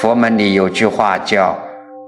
佛门里有句话叫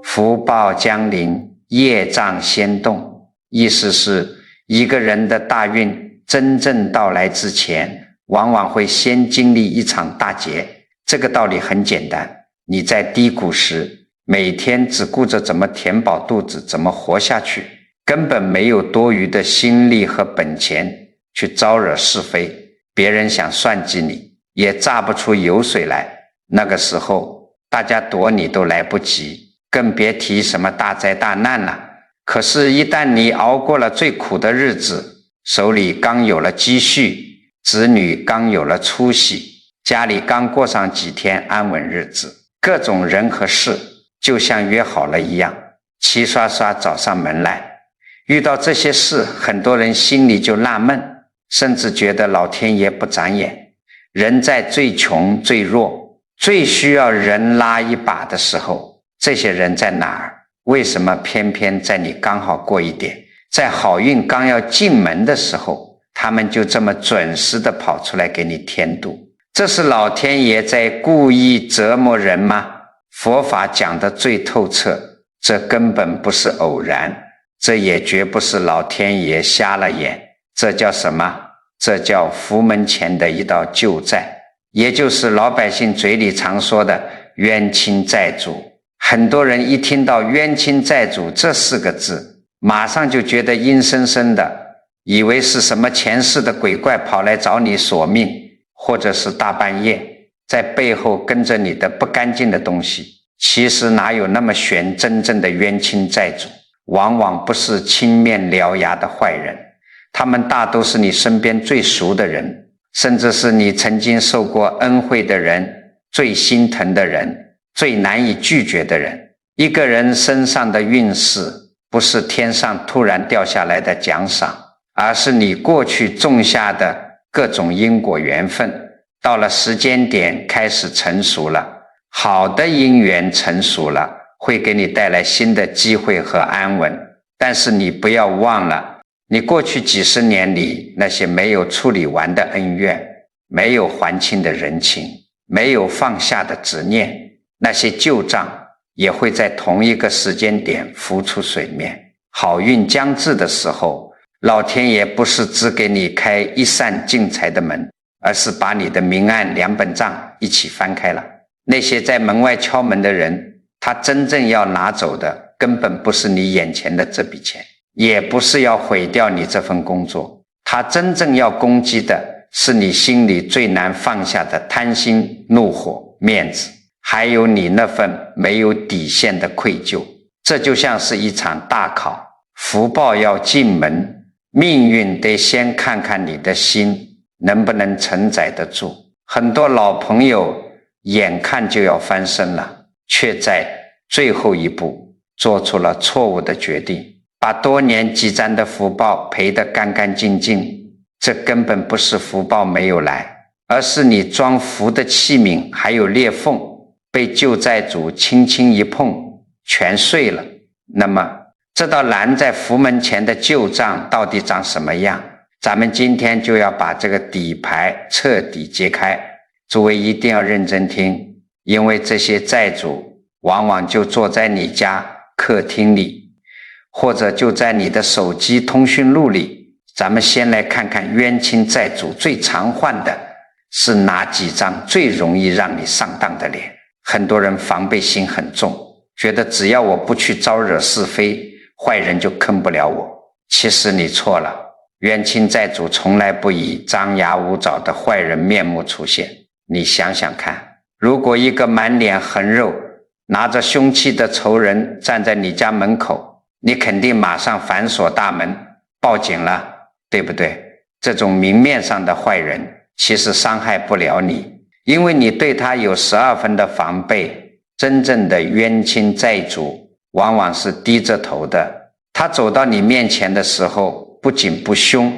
福报将临，业障先动，意思是一个人的大运真正到来之前，往往会先经历一场大劫。这个道理很简单，你在低谷时每天只顾着怎么填饱肚子，怎么活下去，根本没有多余的心力和本钱去招惹是非，别人想算计你也榨不出油水来，那个时候大家躲你都来不及，更别提什么大灾大难了。可是一旦你熬过了最苦的日子，手里刚有了积蓄，子女刚有了出息，家里刚过上几天安稳日子，各种人和事就像约好了一样，齐刷刷找上门来。遇到这些事，很多人心里就纳闷，甚至觉得老天爷不长眼。人在最穷最弱最需要人拉一把的时候，这些人在哪儿？为什么偏偏在你刚好过一点，在好运刚要进门的时候，他们就这么准时的跑出来给你添堵？这是老天爷在故意折磨人吗？佛法讲得最透彻，这根本不是偶然，这也绝不是老天爷瞎了眼，这叫什么？这叫福门前的一道旧债，也就是老百姓嘴里常说的冤亲债主。很多人一听到冤亲债主这4个字，马上就觉得阴森森的，以为是什么前世的鬼怪跑来找你索命，或者是大半夜在背后跟着你的不干净的东西。其实哪有那么玄，真正的冤亲债主往往不是青面獠牙的坏人，他们大都是你身边最熟的人，甚至是你曾经受过恩惠的人，最心疼的人，最难以拒绝的人。一个人身上的运势不是天上突然掉下来的奖赏，而是你过去种下的各种因果缘分，到了时间点开始成熟了，好的因缘成熟了，会给你带来新的机会和安稳。但是你不要忘了，你过去几十年里那些没有处理完的恩怨，没有还清的人情，没有放下的执念，那些旧账也会在同一个时间点浮出水面。好运将至的时候，老天爷不是只给你开一扇进财的门，而是把你的明暗2本账一起翻开了。那些在门外敲门的人，他真正要拿走的根本不是你眼前的这笔钱，也不是要毁掉你这份工作，他真正要攻击的是你心里最难放下的贪心、怒火、面子，还有你那份没有底线的愧疚。这就像是一场大考，福报要进门，命运得先看看你的心能不能承载得住。很多老朋友眼看就要翻身了，却在最后一步做出了错误的决定，把多年积攒的福报赔得干干净净。这根本不是福报没有来，而是你装福的器皿还有裂缝，被旧债主轻轻一碰全碎了。那么这道拦在福门前的旧账到底长什么样？咱们今天就要把这个底牌彻底揭开。诸位一定要认真听，因为这些债主往往就坐在你家客厅里，或者就在你的手机通讯录里。咱们先来看看冤亲债主最常换的是哪几张最容易让你上当的脸。很多人防备心很重，觉得只要我不去招惹是非，坏人就坑不了我。其实你错了，冤亲债主从来不以张牙舞爪的坏人面目出现。你想想看，如果一个满脸横肉拿着凶器的仇人站在你家门口，你肯定马上反锁大门报警了，对不对？这种明面上的坏人其实伤害不了你，因为你对他有12分的防备。真正的冤亲债主往往是低着头的，他走到你面前的时候不仅不凶，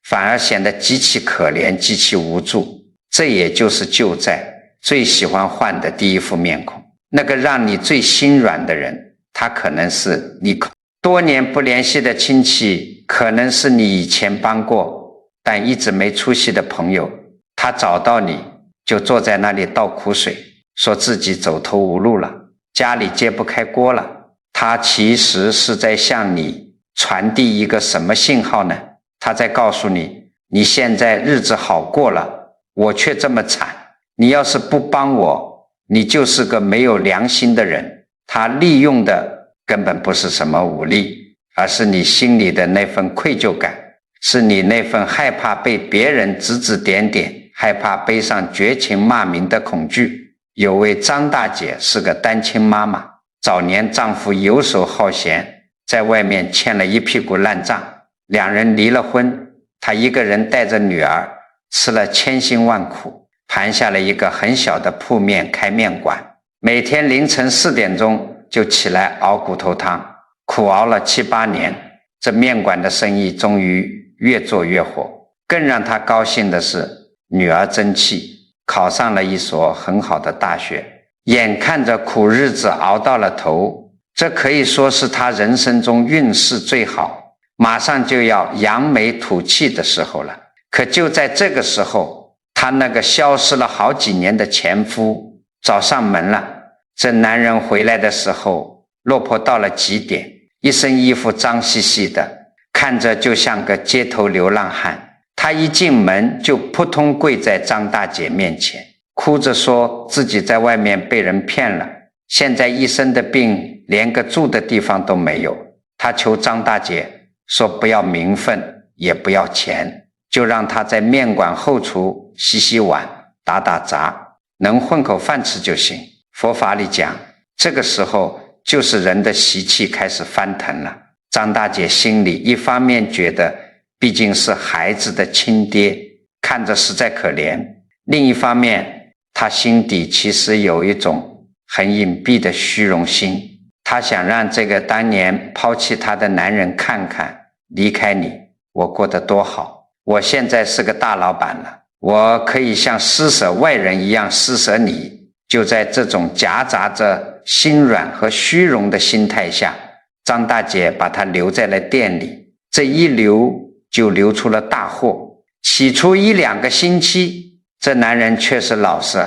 反而显得极其可怜，极其无助。这也就是旧债最喜欢换的第一副面孔。那个让你最心软的人，他可能是你多年不联系的亲戚，可能是你以前帮过但一直没出息的朋友，他找到你就坐在那里倒苦水，说自己走投无路了，家里揭不开锅了。他其实是在向你传递一个什么信号呢？他在告诉你，你现在日子好过了，我却这么惨，你要是不帮我，你就是个没有良心的人。他利用的根本不是什么武力，而是你心里的那份愧疚感，是你那份害怕被别人指指点点，害怕背上绝情骂名的恐惧。有位张大姐是个单亲妈妈，早年丈夫游手好闲，在外面欠了一屁股烂账，两人离了婚，她一个人带着女儿，吃了千辛万苦，盘下了一个很小的铺面开面馆，每天凌晨4点钟就起来熬骨头汤，苦熬了7、8年，这面馆的生意终于越做越火。更让她高兴的是，女儿争气，考上了一所很好的大学，眼看着苦日子熬到了头，这可以说是她人生中运势最好，马上就要扬眉吐气的时候了。可就在这个时候，她那个消失了好几年的前夫找上门了。这男人回来的时候落魄到了极点，一身衣服脏兮兮的，看着就像个街头流浪汉。他一进门就扑通跪在张大姐面前，哭着说自己在外面被人骗了，现在一身的病连个住的地方都没有。他求张大姐说不要名分也不要钱，就让他在面馆后厨洗洗碗打打杂，能混口饭吃就行。佛法里讲，这个时候就是人的习气开始翻腾了。张大姐心里一方面觉得毕竟是孩子的亲爹，看着实在可怜，另一方面她心底其实有一种很隐蔽的虚荣心，她想让这个当年抛弃她的男人看看，离开你我过得多好，我现在是个大老板了，我可以像施舍外人一样施舍你。就在这种夹杂着心软和虚荣的心态下，张大姐把他留在了店里，这一留就留出了大祸。起初1、2个星期，这男人确实老实，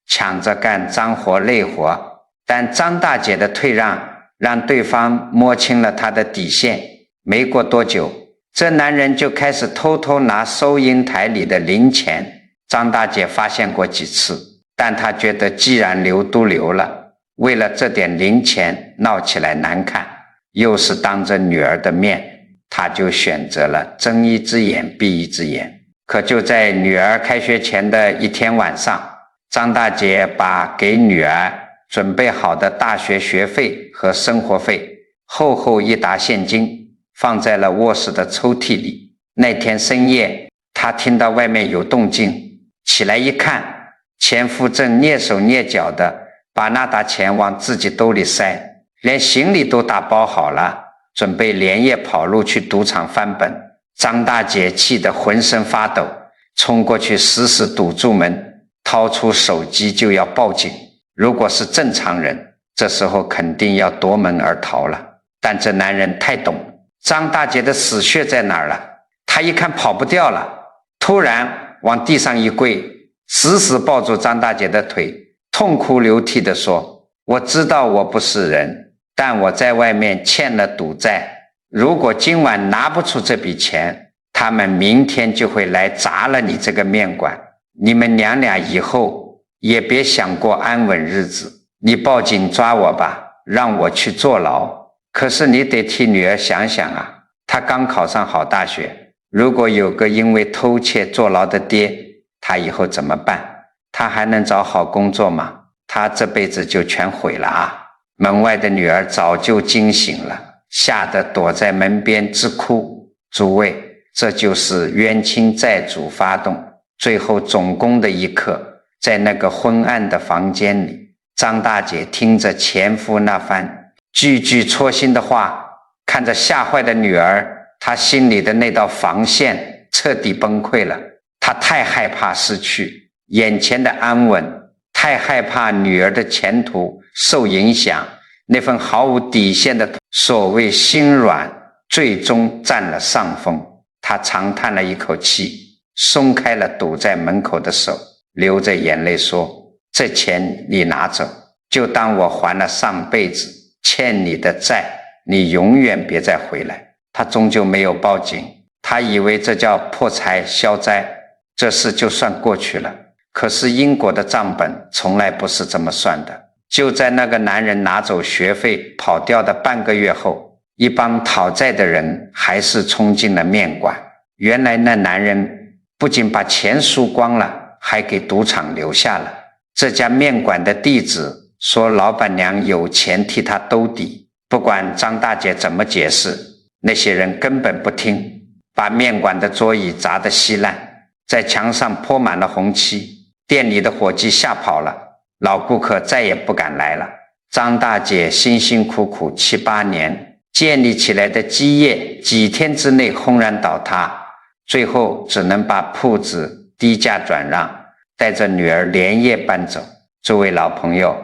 抢着干脏活累活，但张大姐的退让让对方摸清了他的底线。没过多久，这男人就开始偷偷拿收银台里的零钱。张大姐发现过几次，但她觉得既然留都留了，为了这点零钱闹起来难看，又是当着女儿的面，她就选择了睁一只眼闭一只眼。可就在女儿开学前的一天晚上，张大姐把给女儿准备好的大学学费和生活费厚厚一沓现金放在了卧室的抽屉里。那天深夜，她听到外面有动静，起来一看，前夫正蹑手蹑脚的把那沓钱往自己兜里塞，连行李都打包好了，准备连夜跑路去赌场翻本。张大姐气得浑身发抖，冲过去死死堵住门，掏出手机就要报警。如果是正常人，这时候肯定要夺门而逃了，但这男人太懂张大姐的死穴在哪儿了。他一看跑不掉了，突然往地上一跪，死死抱住张大姐的腿，痛哭流涕地说，我知道我不是人，但我在外面欠了赌债，如果今晚拿不出这笔钱，他们明天就会来砸了你这个面馆，你们娘俩以后也别想过安稳日子，你报警抓我吧，让我去坐牢。可是你得替女儿想想啊，她刚考上好大学，如果有个因为偷窃坐牢的爹，她以后怎么办？她还能找好工作吗？她这辈子就全毁了啊！门外的女儿早就惊醒了，吓得躲在门边直哭。诸位，这就是冤亲债主发动最后总攻的一刻。在那个昏暗的房间里，张大姐听着前夫那番句句戳心的话，看着吓坏的女儿，她心里的那道防线彻底崩溃了。她太害怕失去眼前的安稳，太害怕女儿的前途受影响，那份毫无底线的所谓心软最终占了上风。她长叹了一口气，松开了堵在门口的手，流着眼泪说，这钱你拿走，就当我还了上辈子欠你的债，你永远别再回来。他终究没有报警，他以为这叫破财消灾，这事就算过去了。可是因果的账本从来不是这么算的。就在那个男人拿走学费跑掉的半个月后，一帮讨债的人还是冲进了面馆。原来那男人不仅把钱输光了，还给赌场留下了。这家面馆的地址说老板娘有钱替他兜底，不管张大姐怎么解释，那些人根本不听，把面馆的桌椅砸得稀烂，在墙上泼满了红漆，店里的伙计吓跑了，老顾客再也不敢来了。张大姐辛辛苦苦7、8年建立起来的基业，几天之内轰然倒塌，最后只能把铺子低价转让，带着女儿连夜搬走。诸位老朋友，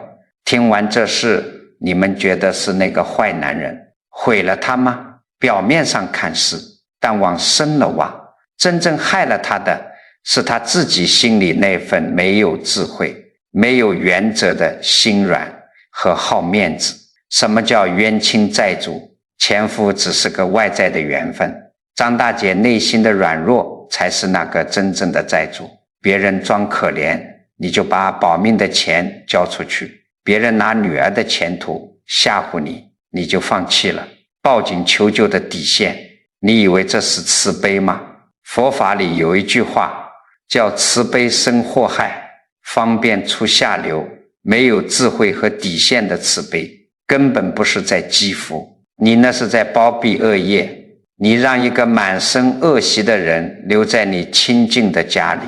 听完这事，你们觉得是那个坏男人毁了他吗？表面上看是，但往深了挖，真正害了他的是他自己心里那份没有智慧、没有原则的心软和好面子。什么叫冤亲债主？前夫只是个外在的缘分，张大姐内心的软弱才是那个真正的债主。别人装可怜，你就把保命的钱交出去；别人拿女儿的前途吓唬你，你就放弃了报警求救的底线。你以为这是慈悲吗？佛法里有一句话叫慈悲生祸害，方便出下流。没有智慧和底线的慈悲根本不是在积福，你那是在包庇恶业。你让一个满身恶习的人留在你亲近的家里，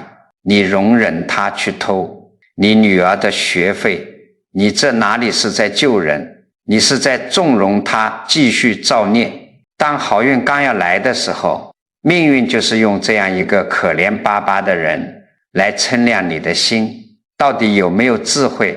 你容忍他去偷你女儿的学费，你这哪里是在救人，你是在纵容他继续造孽。当好运刚要来的时候，命运就是用这样一个可怜巴巴的人来称量你的心到底有没有智慧。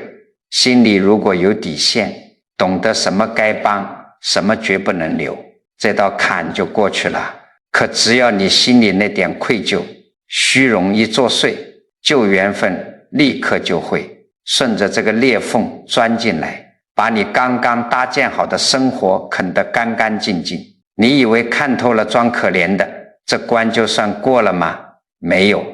心里如果有底线，懂得什么该帮，什么绝不能留，这道坎就过去了。可只要你心里那点愧疚，虚荣一作祟，旧缘分立刻就会顺着这个裂缝钻进来，把你刚刚搭建好的生活啃得干干净净。你以为看透了装可怜的，这关就算过了吗？没有。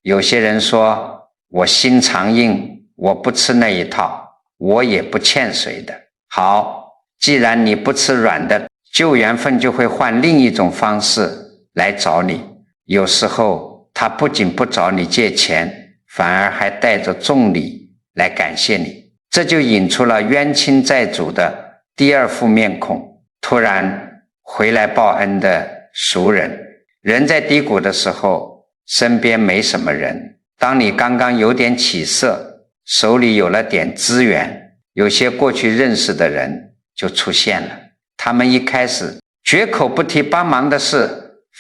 有些人说我心肠硬，我不吃那一套，我也不欠谁的。好，既然你不吃软的，旧缘分就会换另一种方式来找你。有时候他不仅不找你借钱，反而还带着重礼来感谢你。这就引出了冤亲债主的第二副面孔，突然回来报恩的熟人。人在低谷的时候，身边没什么人，当你刚刚有点起色，手里有了点资源，有些过去认识的人就出现了。他们一开始绝口不提帮忙的事，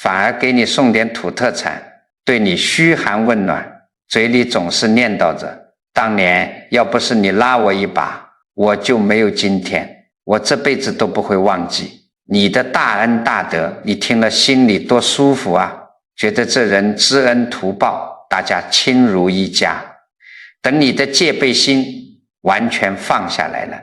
反而给你送点土特产，对你嘘寒问暖，嘴里总是念叨着当年要不是你拉我一把，我就没有今天，我这辈子都不会忘记你的大恩大德。你听了心里多舒服啊，觉得这人知恩图报，大家亲如一家。等你的戒备心完全放下来了，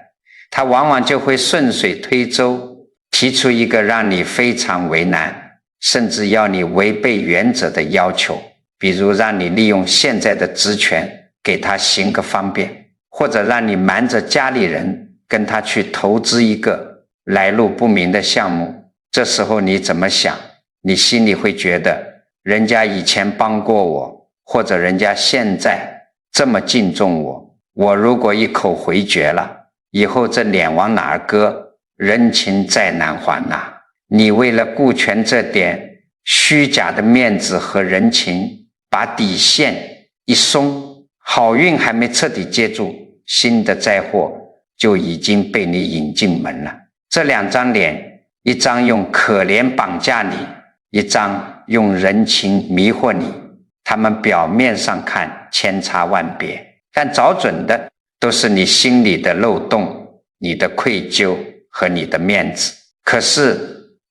他往往就会顺水推舟，提出一个让你非常为难，甚至要你违背原则的要求，比如让你利用现在的职权给他行个方便，或者让你瞒着家里人跟他去投资一个来路不明的项目。这时候你怎么想？你心里会觉得人家以前帮过我，或者人家现在这么敬重我，我如果一口回绝了，以后这脸往哪儿搁？人情再难还啊。你为了顾全这点虚假的面子和人情，把底线一松，好运还没彻底接住，新的灾祸就已经被你引进门了。这两张脸，一张用可怜绑架你，一张用人情迷惑你，他们表面上看千差万别，但找准的都是你心里的漏洞，你的愧疚和你的面子。可是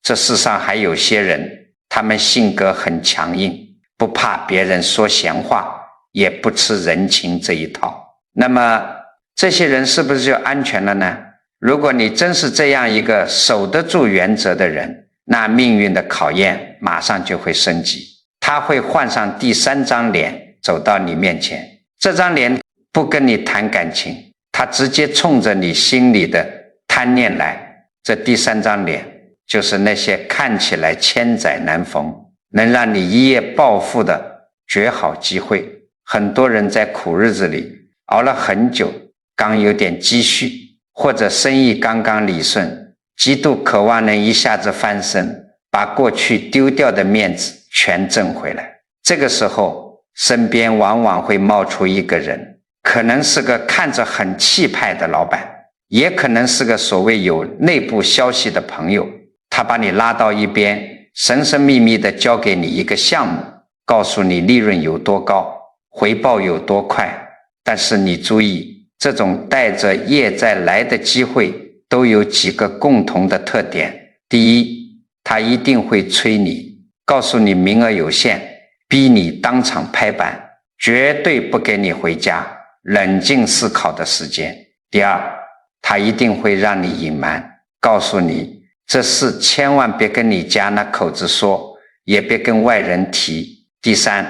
这世上还有些人，他们性格很强硬，不怕别人说闲话，也不吃人情这一套。那么这些人是不是就安全了呢？如果你真是这样一个守得住原则的人，那命运的考验马上就会升级，他会换上第3张脸走到你面前，这张脸不跟你谈感情，他直接冲着你心里的贪念来。这第3张脸就是那些看起来千载难逢，能让你一夜暴富的绝好机会。很多人在苦日子里熬了很久，刚有点积蓄，或者生意刚刚理顺，极度渴望能一下子翻身，把过去丢掉的面子全挣回来。这个时候身边往往会冒出一个人，可能是个看着很气派的老板，也可能是个所谓有内部消息的朋友，他把你拉到一边，神神秘秘地交给你一个项目，告诉你利润有多高，回报有多快。但是你注意，这种带着业债来的机会都有几个共同的特点。第一，他一定会催你，告诉你名额有限，逼你当场拍板，绝对不给你回家冷静思考的时间。第二，他一定会让你隐瞒，告诉你这事千万别跟你家那口子说，也别跟外人提。第三，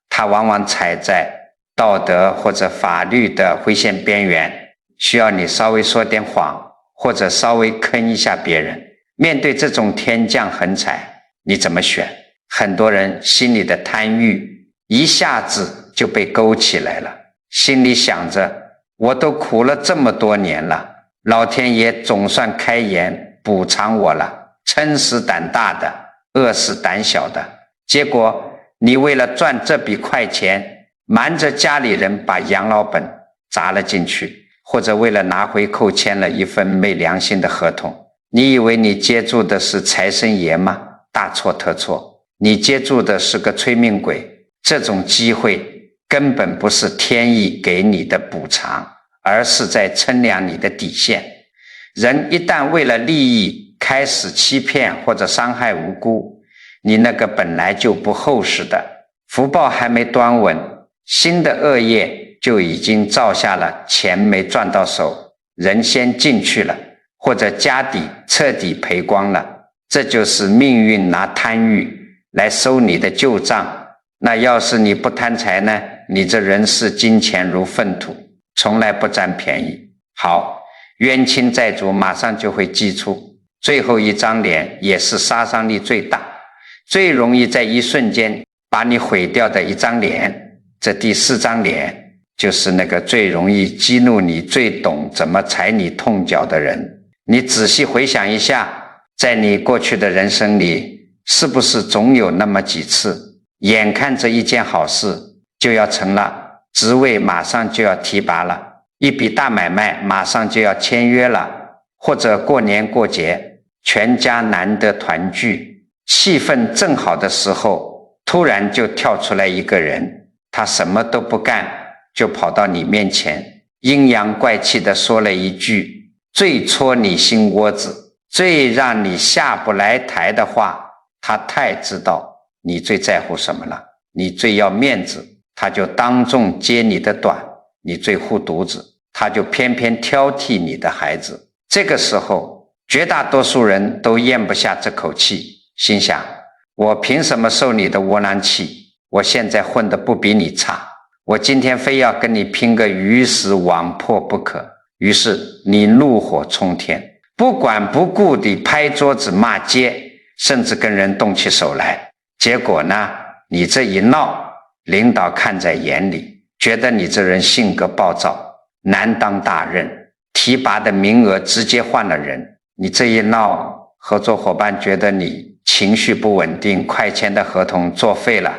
他往往踩在道德或者法律的灰线边缘，需要你稍微说点谎，或者稍微坑一下别人。面对这种天降横财，你怎么选？很多人心里的贪欲一下子就被勾起来了，心里想着我都苦了这么多年了，老天爷总算开眼补偿我了，撑死胆大的，饿死胆小的。结果你为了赚这笔快钱，瞒着家里人把养老本砸了进去，或者为了拿回扣签了一份没良心的合同。你以为你接住的是财神爷吗？大错特错，你接住的是个催命鬼。这种机会根本不是天意给你的补偿，而是在称量你的底线。人一旦为了利益开始欺骗或者伤害无辜，你那个本来就不厚实的福报还没端稳，新的恶业就已经造下了，钱没赚到手，人先进去了，或者家底彻底赔光了。这就是命运拿贪欲来收你的旧账。那要是你不贪财呢？你这人是金钱如粪土，从来不占便宜。好，冤亲债主马上就会记出。最后一张脸也是杀伤力最大，最容易在一瞬间把你毁掉的一张脸。这第4张脸就是那个最容易激怒你、最懂怎么踩你痛脚的人。你仔细回想一下，在你过去的人生里，是不是总有那么几次，眼看着一件好事就要成了，职位马上就要提拔了，一笔大买卖马上就要签约了，或者过年过节全家难得团聚，气氛正好的时候，突然就跳出来一个人，他什么都不干，就跑到你面前，阴阳怪气地说了一句最戳你心窝子、最让你下不来台的话。他太知道你最在乎什么了，你最要面子，他就当众揭你的短；你最护犊子，他就偏偏挑剔你的孩子。这个时候绝大多数人都咽不下这口气，心想我凭什么受你的窝囊气？我现在混得不比你差，我今天非要跟你拼个鱼死网破不可。于是你怒火冲天，不管不顾地拍桌子骂街，甚至跟人动起手来。结果呢，你这一闹，领导看在眼里，觉得你这人性格暴躁，难当大任，提拔的名额直接换了人。你这一闹，合作伙伴觉得你情绪不稳定，快签的合同作废了。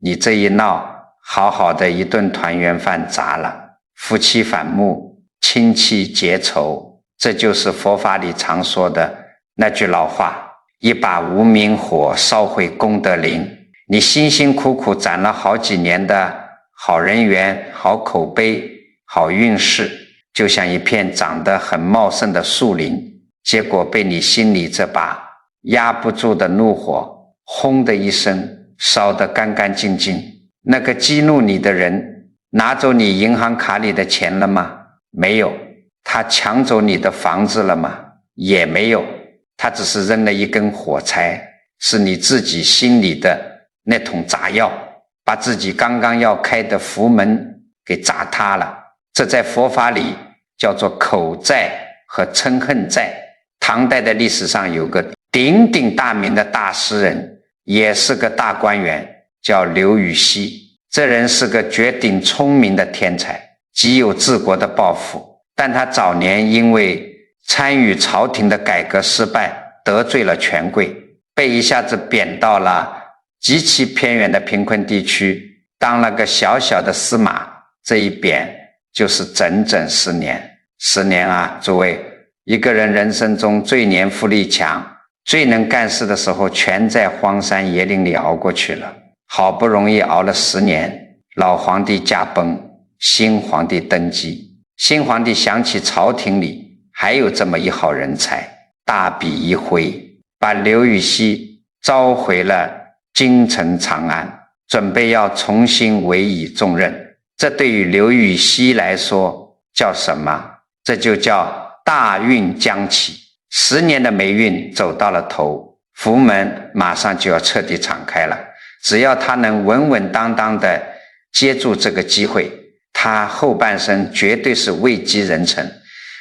你这一闹，好好的一顿团圆饭砸了，夫妻反目，亲戚结仇。这就是佛法里常说的那句老话，一把无名火烧毁功德林。你辛辛苦苦攒了好几年的好人缘、好口碑、好运势，就像一片长得很茂盛的树林，结果被你心里这把压不住的怒火轰的一声烧得干干净净。那个激怒你的人拿走你银行卡里的钱了吗？没有。他抢走你的房子了吗？也没有。他只是扔了一根火柴，是你自己心里的那桶炸药，把自己刚刚要开的福门给炸塌了。这在佛法里叫做口债和嗔恨债。唐代的历史上有个鼎鼎大名的大诗人，也是个大官员，叫刘禹锡。这人是个绝顶聪明的天才，极有治国的抱负，但他早年因为参与朝廷的改革失败，得罪了权贵，被一下子贬到了极其偏远的贫困地区，当了个小小的司马。这一贬就是整整10年。10年啊，诸位，一个人人生中最年富力强，最能干事的时候，全在荒山野岭里熬过去了。好不容易熬了10年，老皇帝驾崩，新皇帝登基。新皇帝想起朝廷里还有这么一号人才，大笔一挥，把刘禹锡召回了京城长安，准备要重新委以重任。这对于刘禹锡来说叫什么？这就叫大运将起。10年的霉运走到了头，福门马上就要彻底敞开了。只要他能稳稳当当的接住这个机会，他后半生绝对是位极人臣，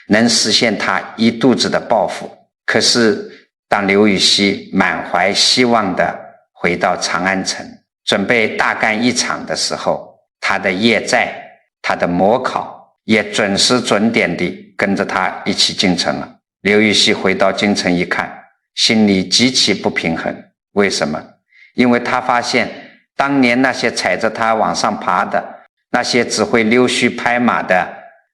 能实现他一肚子的抱负。可是当刘禹锡满怀希望的回到长安城，准备大干一场的时候，他的业债，他的模考也准时准点地跟着他一起进城了。刘禹锡回到京城一看，心里极其不平衡。为什么？因为他发现当年那些踩着他往上爬的，那些只会溜须拍马的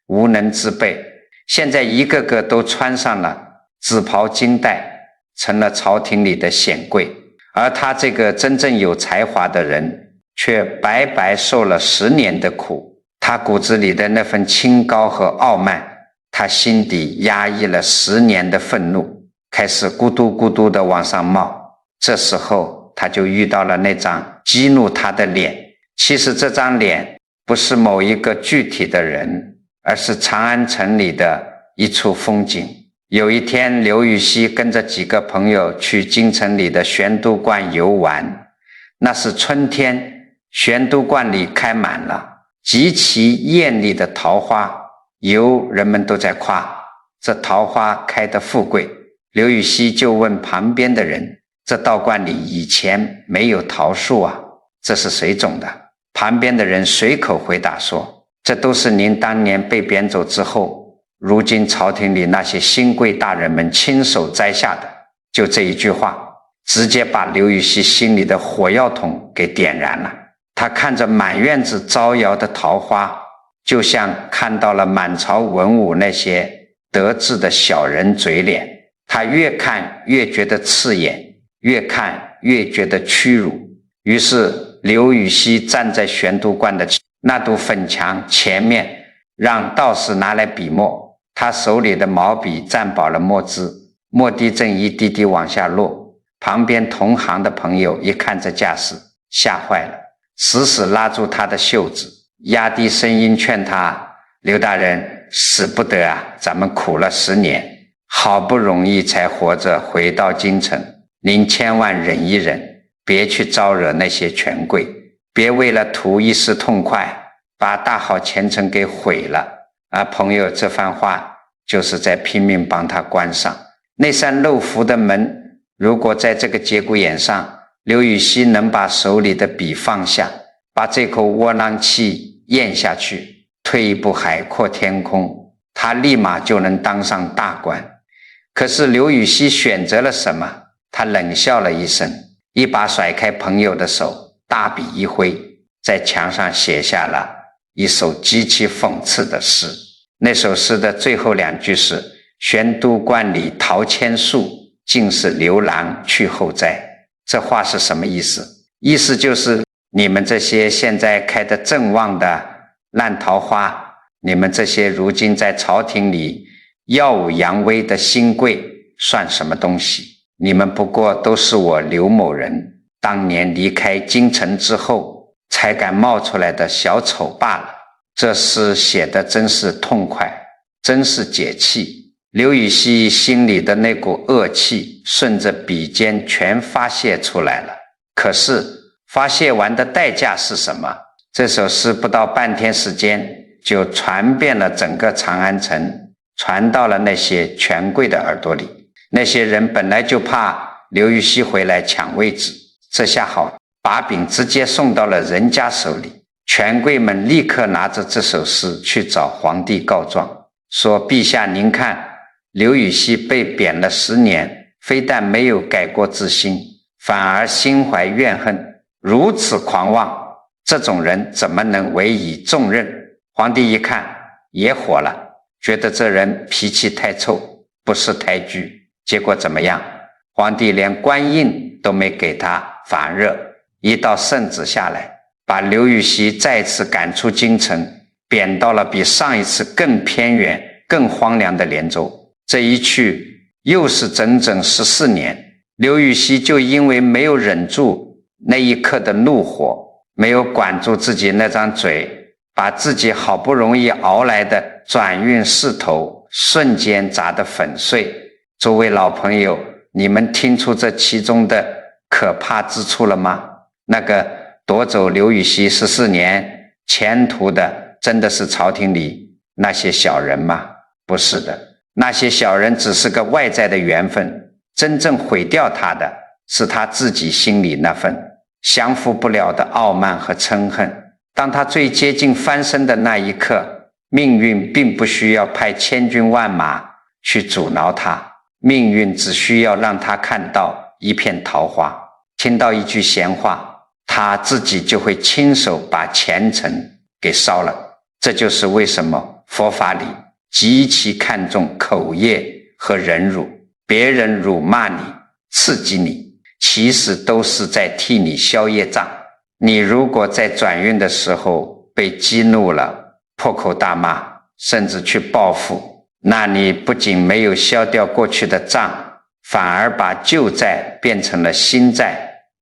无能之辈，现在一个个都穿上了紫袍金带，成了朝廷里的显贵，而他这个真正有才华的人却白白受了10年的苦。他骨子里的那份清高和傲慢，他心底压抑了10年的愤怒，开始咕嘟咕嘟的往上冒。这时候他就遇到了那张激怒他的脸。其实这张脸不是某一个具体的人，而是长安城里的一处风景。有一天，刘禹锡跟着几个朋友去京城里的玄都观游玩。那是春天，玄都观里开满了极其艳丽的桃花，人们都在夸这桃花开得富贵。刘禹锡就问旁边的人，这道观里以前没有桃树啊，这是谁种的？旁边的人随口回答说，这都是您当年被贬走之后，如今朝廷里那些新贵大人们亲手摘下的。就这一句话，直接把刘禹锡心里的火药桶给点燃了。他看着满院子招摇的桃花，就像看到了满朝文武那些得志的小人嘴脸。他越看越觉得刺眼，越看越觉得屈辱。于是刘禹锡站在玄都观的那堵粉墙前面，让道士拿来笔墨，他手里的毛笔蘸饱了墨汁，墨滴正一滴滴往下落。旁边同行的朋友一看这架势，吓坏了，死死拉住他的袖子，压低声音劝他，刘大人，使不得啊，咱们苦了10年，好不容易才活着回到京城，您千万忍一忍，别去招惹那些权贵，别为了图一时痛快，把大好前程给毁了。而朋友这番话就是在拼命帮他关上那扇漏符的门。如果在这个节骨眼上，刘禹锡能把手里的笔放下，把这口窝囊气咽下去，退一步海阔天空，他立马就能当上大官。可是刘禹锡选择了什么？他冷笑了一声，一把甩开朋友的手，大笔一挥，在墙上写下了一首极其讽刺的诗。那首诗的最后2句是，玄都观里桃千树，尽是刘郎去后栽。这话是什么意思？意思就是你们这些现在开得正旺的烂桃花，你们这些如今在朝廷里耀武扬威的新贵算什么东西？你们不过都是我刘某人当年离开京城之后才敢冒出来的小丑罢了。这诗写的真是痛快，真是解气。刘禹锡心里的那股恶气顺着笔尖全发泄出来了。可是发泄完的代价是什么？这首诗不到半天时间就传遍了整个长安城，传到了那些权贵的耳朵里。那些人本来就怕刘禹锡回来抢位置，这下好，把柄直接送到了人家手里。权贵们立刻拿着这首诗去找皇帝告状，说陛下您看，刘禹锡被贬了10年，非但没有改过自新，反而心怀怨恨，如此狂妄，这种人怎么能委以重任？皇帝一看也火了，觉得这人脾气太臭，不识抬举。结果怎么样？皇帝连官印都没给他，反而一道圣旨下来，把刘禹锡再次赶出京城，贬到了比上一次更偏远更荒凉的连州。这一去又是整整14年。刘禹锡就因为没有忍住那一刻的怒火，没有管住自己那张嘴，把自己好不容易熬来的转运势头瞬间砸得粉碎。诸位老朋友，你们听出这其中的可怕之处了吗？那个夺走刘禹锡14年前途的，真的是朝廷里那些小人吗？不是的，那些小人只是个外在的缘分，真正毁掉他的是他自己心里那份降服不了的傲慢和嗔恨。当他最接近翻身的那一刻，命运并不需要派千军万马去阻挠他，命运只需要让他看到一片桃花，听到一句闲话，他自己就会亲手把前程给烧了。这就是为什么佛法里极其看重口业和忍辱。别人辱骂你，刺激你，其实都是在替你消业障。你如果在转运的时候被激怒了，破口大骂，甚至去报复，那你不仅没有消掉过去的账，反而把旧债变成了新债，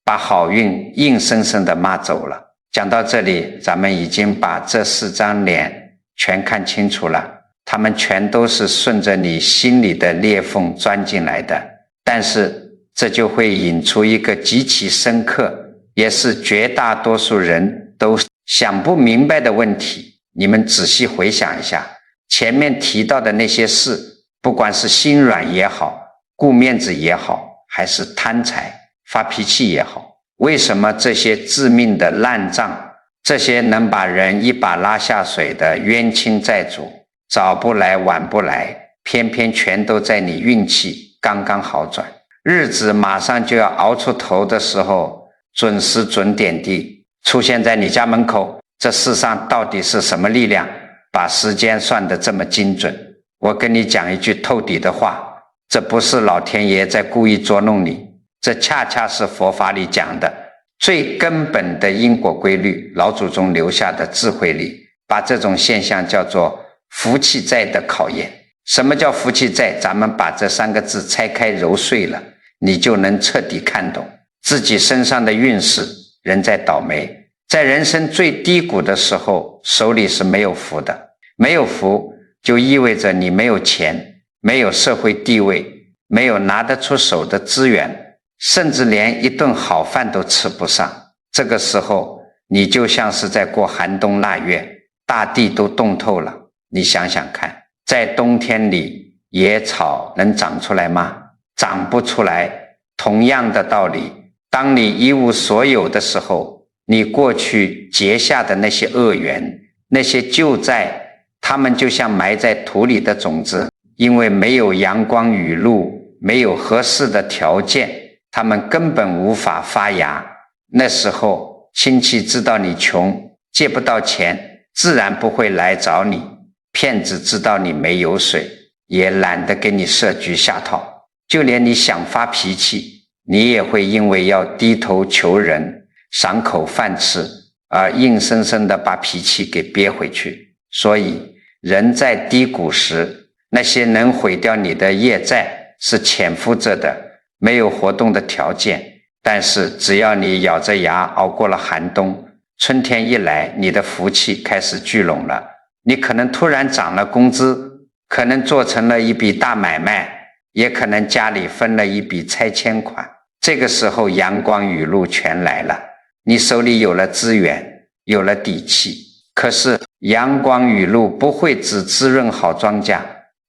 把好运硬生生的骂走了。讲到这里，咱们已经把这4张脸全看清楚了，他们全都是顺着你心里的裂缝钻进来的。但是这就会引出一个极其深刻，也是绝大多数人都想不明白的问题。你们仔细回想一下，前面提到的那些事，不管是心软也好，顾面子也好，还是贪财发脾气也好，为什么这些致命的烂账，这些能把人一把拉下水的冤亲债主，早不来晚不来，偏偏全都在你运气刚刚好转，日子马上就要熬出头的时候，准时准点地出现在你家门口。这世上到底是什么力量把时间算得这么精准？我跟你讲一句透底的话，这不是老天爷在故意捉弄你，这恰恰是佛法里讲的最根本的因果规律，老祖宗留下的智慧里，把这种现象叫做福气债的考验。什么叫福气债？咱们把这3个字拆开揉碎了，你就能彻底看懂自己身上的运势。人在倒霉，在人生最低谷的时候，手里是没有福的。没有福就意味着你没有钱，没有社会地位，没有拿得出手的资源，甚至连一顿好饭都吃不上。这个时候你就像是在过寒冬腊月，大地都冻透了。你想想看，在冬天里，野草能长出来吗？长不出来。同样的道理，当你一无所有的时候，你过去结下的那些恶缘，那些旧债，它们就像埋在土里的种子，因为没有阳光雨露，没有合适的条件，它们根本无法发芽。那时候亲戚知道你穷，借不到钱，自然不会来找你。骗子知道你没油水，也懒得给你设局下套。就连你想发脾气，你也会因为要低头求人，赏口饭吃，而硬生生地把脾气给憋回去。所以人在低谷时，那些能毁掉你的业债是潜伏着的，没有活动的条件。但是只要你咬着牙熬过了寒冬，春天一来，你的福气开始聚拢了，你可能突然涨了工资，可能做成了一笔大买卖，也可能家里分了一笔拆迁款。这个时候阳光雨露全来了，你手里有了资源，有了底气。可是阳光雨露不会只滋润好庄稼，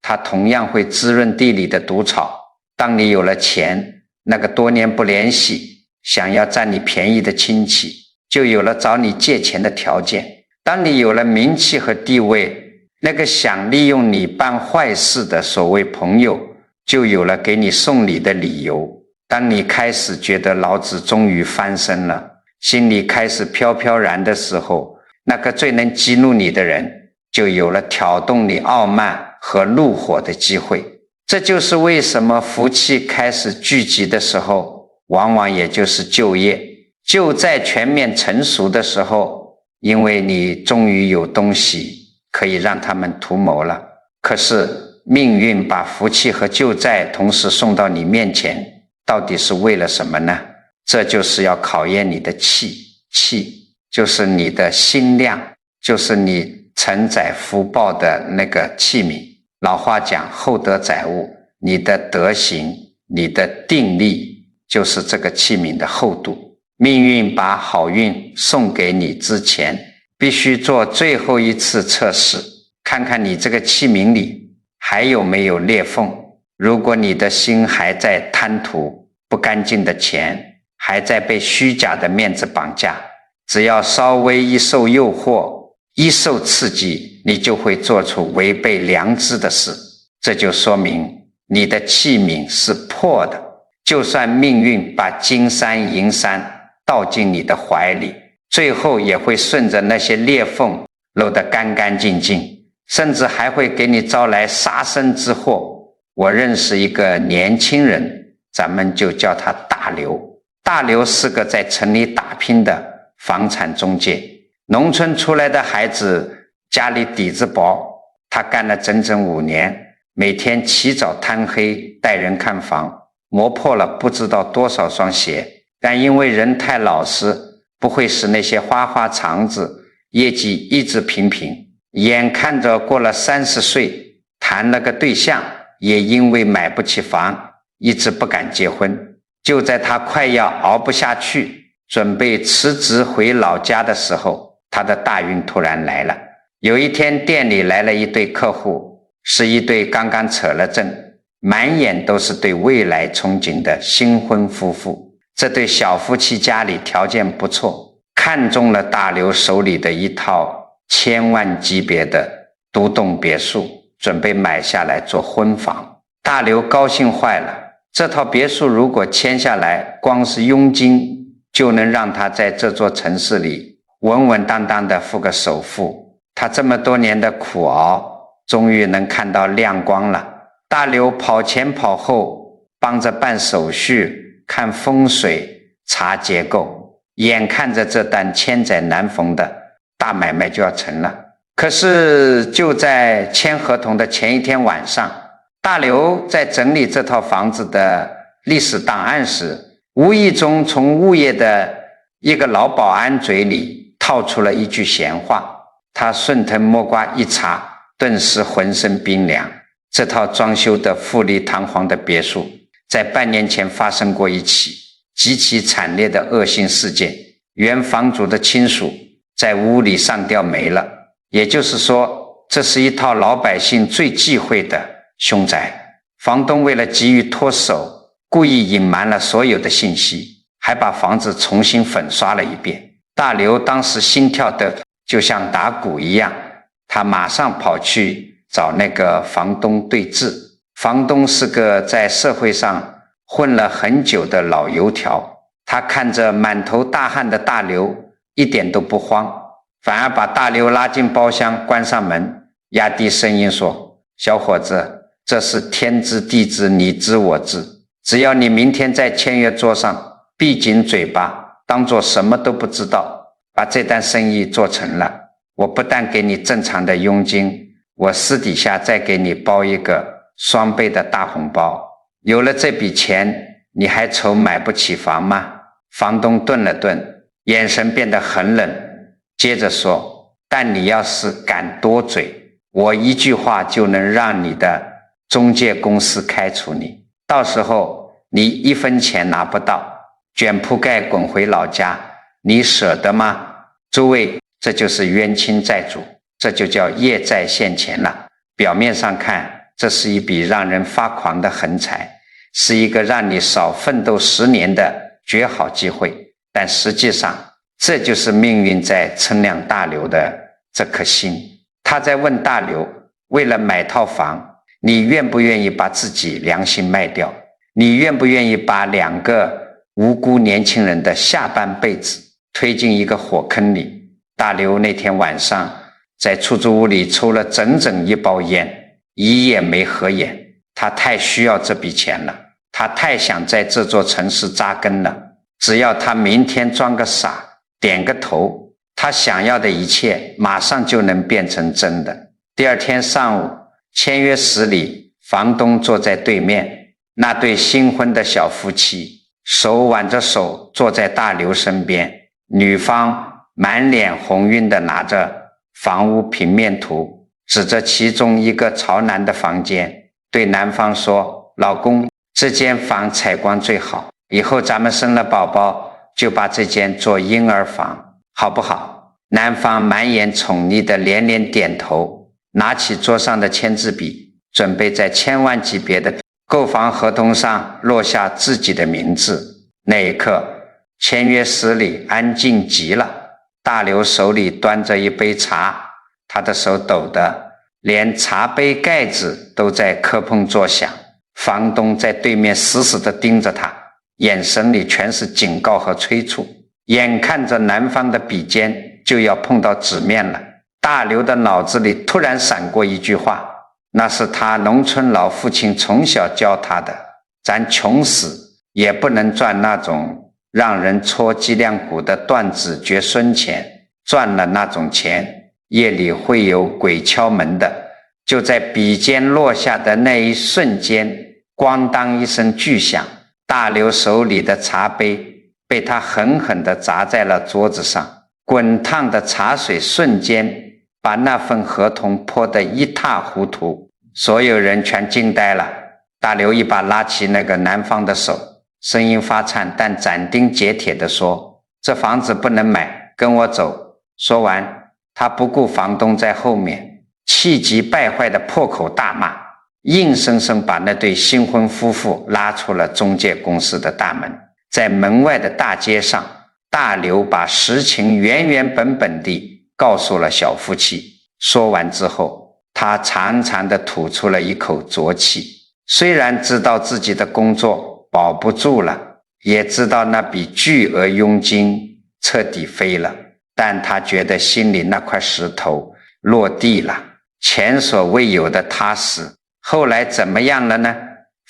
它同样会滋润地里的毒草。当你有了钱，那个多年不联系，想要占你便宜的亲戚就有了找你借钱的条件。当你有了名气和地位，那个想利用你办坏事的所谓朋友就有了给你送礼的理由。当你开始觉得老子终于翻身了，心里开始飘飘然的时候，那个最能激怒你的人就有了挑动你傲慢和怒火的机会。这就是为什么福气开始聚集的时候，往往也就是就业就在全面成熟的时候，因为你终于有东西可以让他们图谋了。可是命运把福气和救债同时送到你面前，到底是为了什么呢？这就是要考验你的气，气就是你的心量，就是你承载福报的那个器皿。老话讲厚德载物，你的德行，你的定力就是这个器皿的厚度。命运把好运送给你之前，必须做最后一次测试，看看你这个器皿里还有没有裂缝。如果你的心还在贪图不干净的钱，还在被虚假的面子绑架，只要稍微一受诱惑，一受刺激，你就会做出违背良知的事。这就说明你的器皿是破的，就算命运把金山银山倒进你的怀里，最后也会顺着那些裂缝漏得干干净净，甚至还会给你招来杀身之祸。我认识一个年轻人，咱们就叫他大刘。大刘是个在城里打拼的房产中介，农村出来的孩子，家里底子薄，他干了整整5年，每天起早贪黑带人看房，磨破了不知道多少双鞋，但因为人太老实，不会使那些花花肠子，业绩一直平平。眼看着过了30岁，谈了个对象，也因为买不起房，一直不敢结婚。就在他快要熬不下去，准备辞职回老家的时候，他的大运突然来了。有一天店里来了一对客户，是一对刚刚扯了证，满眼都是对未来憧憬的新婚夫妇。这对小夫妻家里条件不错，看中了大刘手里的一套1000万级别的独栋别墅，准备买下来做婚房。大刘高兴坏了，这套别墅如果签下来，光是佣金就能让他在这座城市里稳稳当当的付个首付。他这么多年的苦熬终于能看到亮光了。大刘跑前跑后，帮着办手续，看风水，查结构，眼看着这单千载难逢的大买卖就要成了。可是就在签合同的前一天晚上，大刘在整理这套房子的历史档案时，无意中从物业的一个老保安嘴里套出了一句闲话。他顺藤摸瓜一查，顿时浑身冰凉。这套装修的富丽堂皇的别墅，在半年前发生过一起极其惨烈的恶性事件，原房主的亲属在屋里上吊没了。也就是说，这是一套老百姓最忌讳的凶宅。房东为了急于脱手，故意隐瞒了所有的信息，还把房子重新粉刷了一遍。大刘当时心跳的就像打鼓一样，他马上跑去找那个房东对峙。房东是个在社会上混了很久的老油条，他看着满头大汗的大刘，一点都不慌，反而把大刘拉进包厢，关上门，压低声音说：小伙子，这是天知地知你知我知，只要你明天在签约桌上闭紧嘴巴，当作什么都不知道，把这单生意做成了，我不但给你正常的佣金，我私底下再给你包一个双倍的大红包。有了这笔钱，你还愁买不起房吗？房东顿了顿，眼神变得很冷，接着说，但你要是敢多嘴，我一句话就能让你的中介公司开除你，到时候你1分钱拿不到，卷铺盖滚回老家，你舍得吗？诸位，这就是冤亲债主，这就叫业债现前了。表面上看，这是一笔让人发狂的横财，是一个让你少奋斗10年的绝好机会，但实际上这就是命运在称量大刘的这颗心。他在问大刘，为了买套房，你愿不愿意把自己良心卖掉？你愿不愿意把2个无辜年轻人的下半辈子推进一个火坑里？大刘那天晚上在出租屋里抽了整整1包烟，一夜没合眼。他太需要这笔钱了，他太想在这座城市扎根了。只要他明天装个傻，点个头，他想要的一切马上就能变成真的。第2天上午，签约室里，房东坐在对面，那对新婚的小夫妻手挽着手坐在大刘身边，女方满脸红晕地拿着房屋平面图，指着其中一个朝南的房间，对男方说，老公，这间房采光最好，以后咱们生了宝宝就把这间做婴儿房，好不好？男方满眼宠溺的连连点头，拿起桌上的签字笔，准备在千万级别的购房合同上落下自己的名字。那一刻，签约室里安静极了。大刘手里端着一杯茶，他的手抖得连茶杯盖子都在磕碰作响。房东在对面死死地盯着他，眼神里全是警告和催促，眼看着男方的笔尖就要碰到纸面了。大刘的脑子里突然闪过一句话，那是他农村老父亲从小教他的，咱穷死也不能赚那种让人戳脊梁骨的断子绝孙钱，赚了那种钱，夜里会有鬼敲门的。就在笔尖落下的那一瞬间，咣当一声巨响，大刘手里的茶杯被他狠狠地砸在了桌子上，滚烫的茶水瞬间把那份合同泼得一塌糊涂，所有人全惊呆了。大刘一把拉起那个男方的手，声音发颤但斩钉截铁地说，这房子不能买，跟我走。说完，他不顾房东在后面，气急败坏的破口大骂，硬生生把那对新婚夫妇拉出了中介公司的大门。在门外的大街上，大刘把实情原原本本地告诉了小夫妻。说完之后，他长长地吐出了一口浊气。虽然知道自己的工作保不住了，也知道那笔巨额佣金彻底飞了，但他觉得心里那块石头落地了，前所未有的踏实。后来怎么样了呢？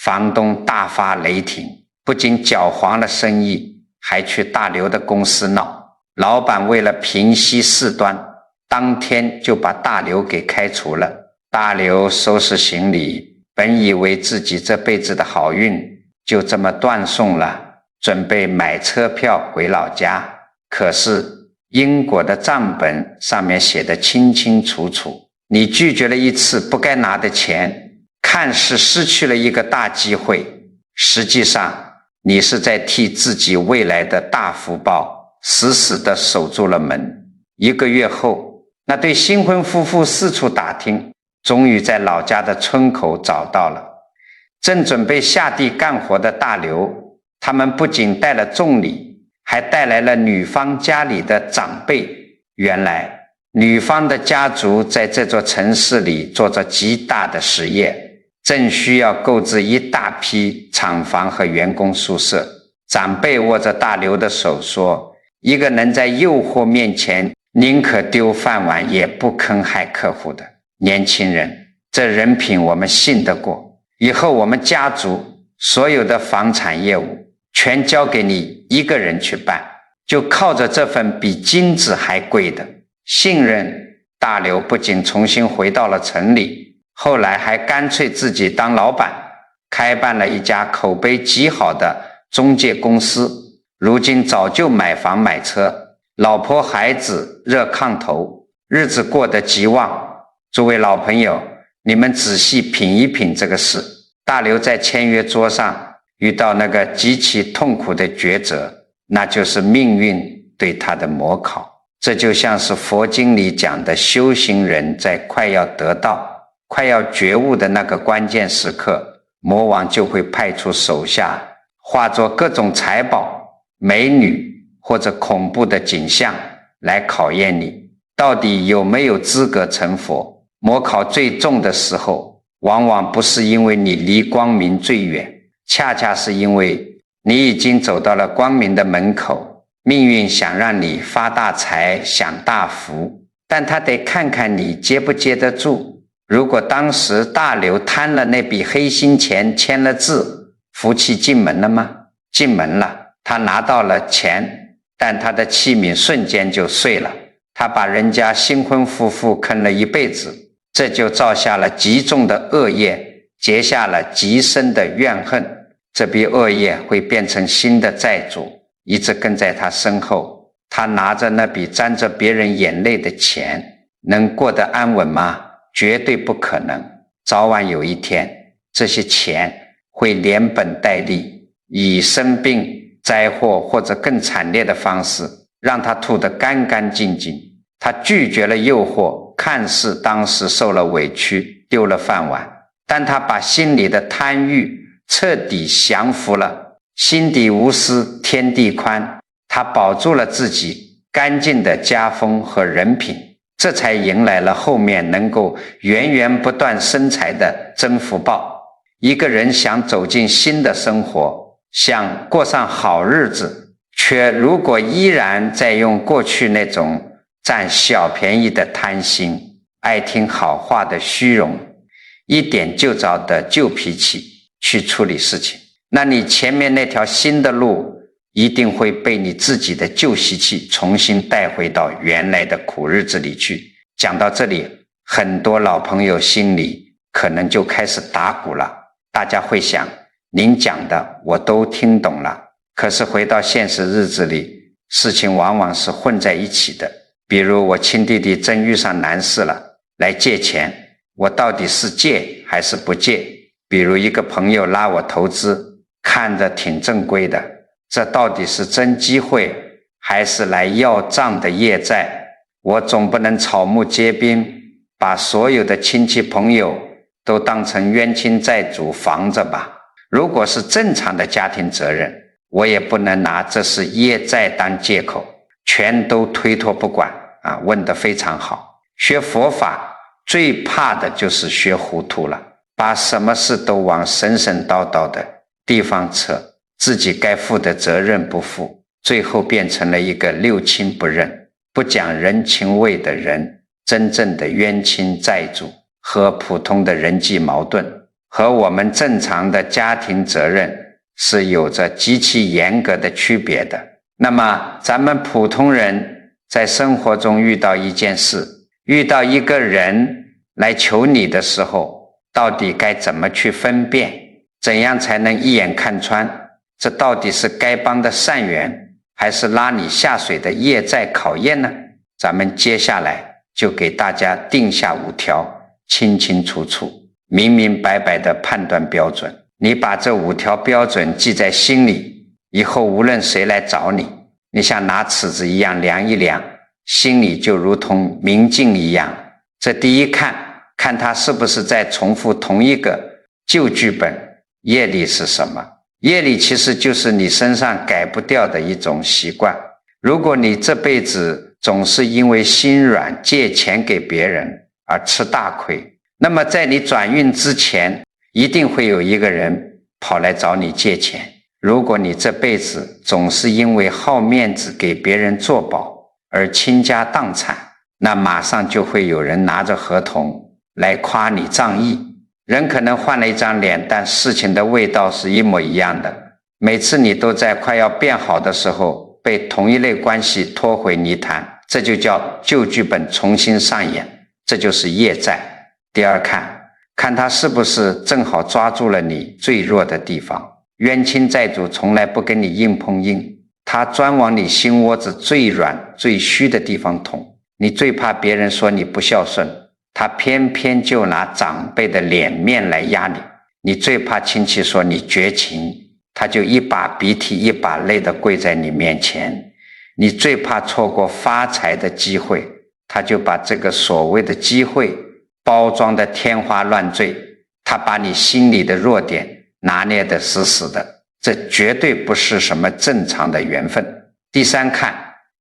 房东大发雷霆，不仅搅黄了生意，还去大刘的公司闹。老板为了平息事端，当天就把大刘给开除了。大刘收拾行李，本以为自己这辈子的好运就这么断送了，准备买车票回老家。可是因果的账本上面写得清清楚楚，你拒绝了一次不该拿的钱，看似失去了一个大机会，实际上你是在替自己未来的大福报死死地守住了门。1个月后，那对新婚夫妇四处打听，终于在老家的村口找到了。正准备下地干活的大刘，他们不仅带了重礼，还带来了女方家里的长辈。原来女方的家族在这座城市里做着极大的实业，正需要购置一大批厂房和员工宿舍。长辈握着大刘的手说，一个能在诱惑面前宁可丢饭碗也不坑害客户的年轻人，这人品我们信得过，以后我们家族所有的房产业务全交给你一个人去办，就靠着这份比金子还贵的信任。大刘不仅重新回到了城里，后来还干脆自己当老板，开办了一家口碑极好的中介公司。如今早就买房买车，老婆孩子热炕头，日子过得极旺。诸位老朋友，你们仔细品一品这个事。大刘在签约桌上遇到那个极其痛苦的抉择，那就是命运对他的模考。这就像是佛经里讲的，修行人在快要得到、快要觉悟的那个关键时刻，魔王就会派出手下，化作各种财宝、美女或者恐怖的景象来考验你，到底有没有资格成佛。模考最重的时候，往往不是因为你离光明最远，恰恰是因为你已经走到了光明的门口，命运想让你发大财、享大福，但他得看看你接不接得住。如果当时大刘贪了那笔黑心钱，签了字，福气进门了吗？进门了，他拿到了钱，但他的器皿瞬间就碎了，他把人家新婚夫妇坑了一辈子，这就造下了极重的恶业，结下了极深的怨恨。这笔恶业会变成新的债主，一直跟在他身后。他拿着那笔沾着别人眼泪的钱，能过得安稳吗？绝对不可能。早晚有一天，这些钱会连本带利，以生病、灾祸或者更惨烈的方式，让他吐得干干净净。他拒绝了诱惑，看似当时受了委屈，丢了饭碗，但他把心里的贪欲彻底降服了，心底无私，天地宽。他保住了自己干净的家风和人品，这才迎来了后面能够源源不断生财的真福报。一个人想走进新的生活，想过上好日子，却如果依然在用过去那种占小便宜的贪心，爱听好话的虚荣，一点就着的旧脾气去处理事情，那你前面那条新的路一定会被你自己的旧习气重新带回到原来的苦日子里去。讲到这里，很多老朋友心里可能就开始打鼓了。大家会想，您讲的我都听懂了，可是回到现实日子里，事情往往是混在一起的。比如我亲弟弟真遇上难事了，来借钱，我到底是借还是不借？比如一个朋友拉我投资，看着挺正规的，这到底是真机会还是来要账的业债？我总不能草木皆兵，把所有的亲戚朋友都当成冤亲债主防着吧。如果是正常的家庭责任，我也不能拿这是业债当借口，全都推脱不管啊！问得非常好。学佛法最怕的就是学糊涂了，把什么事都往神神叨叨的地方扯，自己该负的责任不负，最后变成了一个六亲不认、不讲人情味的人。真正的冤亲债主和普通的人际矛盾，和我们正常的家庭责任是有着极其严格的区别的。那么咱们普通人在生活中遇到一件事，遇到一个人来求你的时候，到底该怎么去分辨？怎样才能一眼看穿这到底是该帮的善缘，还是拉你下水的业债考验呢？咱们接下来就给大家定下5条，清清楚楚、明明白白的判断标准。你把这5条标准记在心里，以后无论谁来找你，你像拿尺子一样量一量，心里就如同明镜一样。这第一看他是不是在重复同一个旧剧本。业力是什么？业力其实就是你身上改不掉的一种习惯。如果你这辈子总是因为心软借钱给别人而吃大亏，那么在你转运之前，一定会有一个人跑来找你借钱。如果你这辈子总是因为好面子给别人做保而倾家荡产，那马上就会有人拿着合同来夸你仗义。人可能换了一张脸，但事情的味道是一模一样的。每次你都在快要变好的时候被同一类关系拖回泥潭，这就叫旧剧本重新上演，这就是业债。第二，看他是不是正好抓住了你最弱的地方。冤亲债主从来不跟你硬碰硬，他专往你心窝子最软最虚的地方捅。你最怕别人说你不孝顺，他偏偏就拿长辈的脸面来压你。你最怕亲戚说你绝情，他就一把鼻涕一把泪的跪在你面前。你最怕错过发财的机会，他就把这个所谓的机会包装得天花乱坠，他把你心里的弱点拿捏得死死的，这绝对不是什么正常的缘分。第三，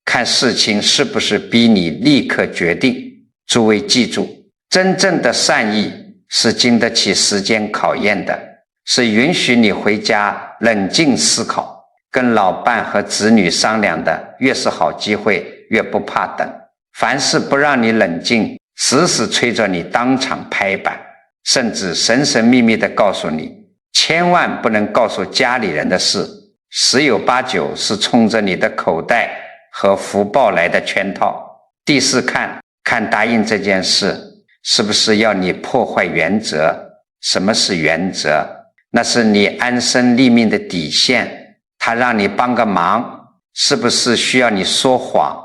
看事情是不是逼你立刻决定。诸位记住，真正的善意是经得起时间考验的，是允许你回家冷静思考，跟老伴和子女商量的，越是好机会越不怕等。凡事不让你冷静，死死催着你当场拍板，甚至神神秘秘地告诉你千万不能告诉家里人的事，十有八九是冲着你的口袋和福报来的圈套。第四，看答应这件事是不是要你破坏原则。什么是原则？那是你安身立命的底线。他让你帮个忙，是不是需要你说谎？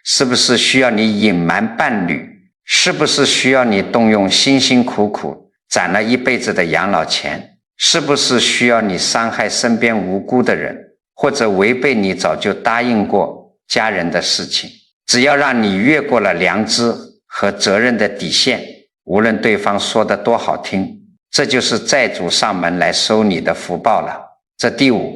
是不是需要你隐瞒伴侣？是不是需要你动用辛辛苦苦攒了一辈子的养老钱？是不是需要你伤害身边无辜的人，或者违背你早就答应过家人的事情？只要让你越过了良知和责任的底线，无论对方说得多好听，这就是债主上门来收你的福报了。这第五，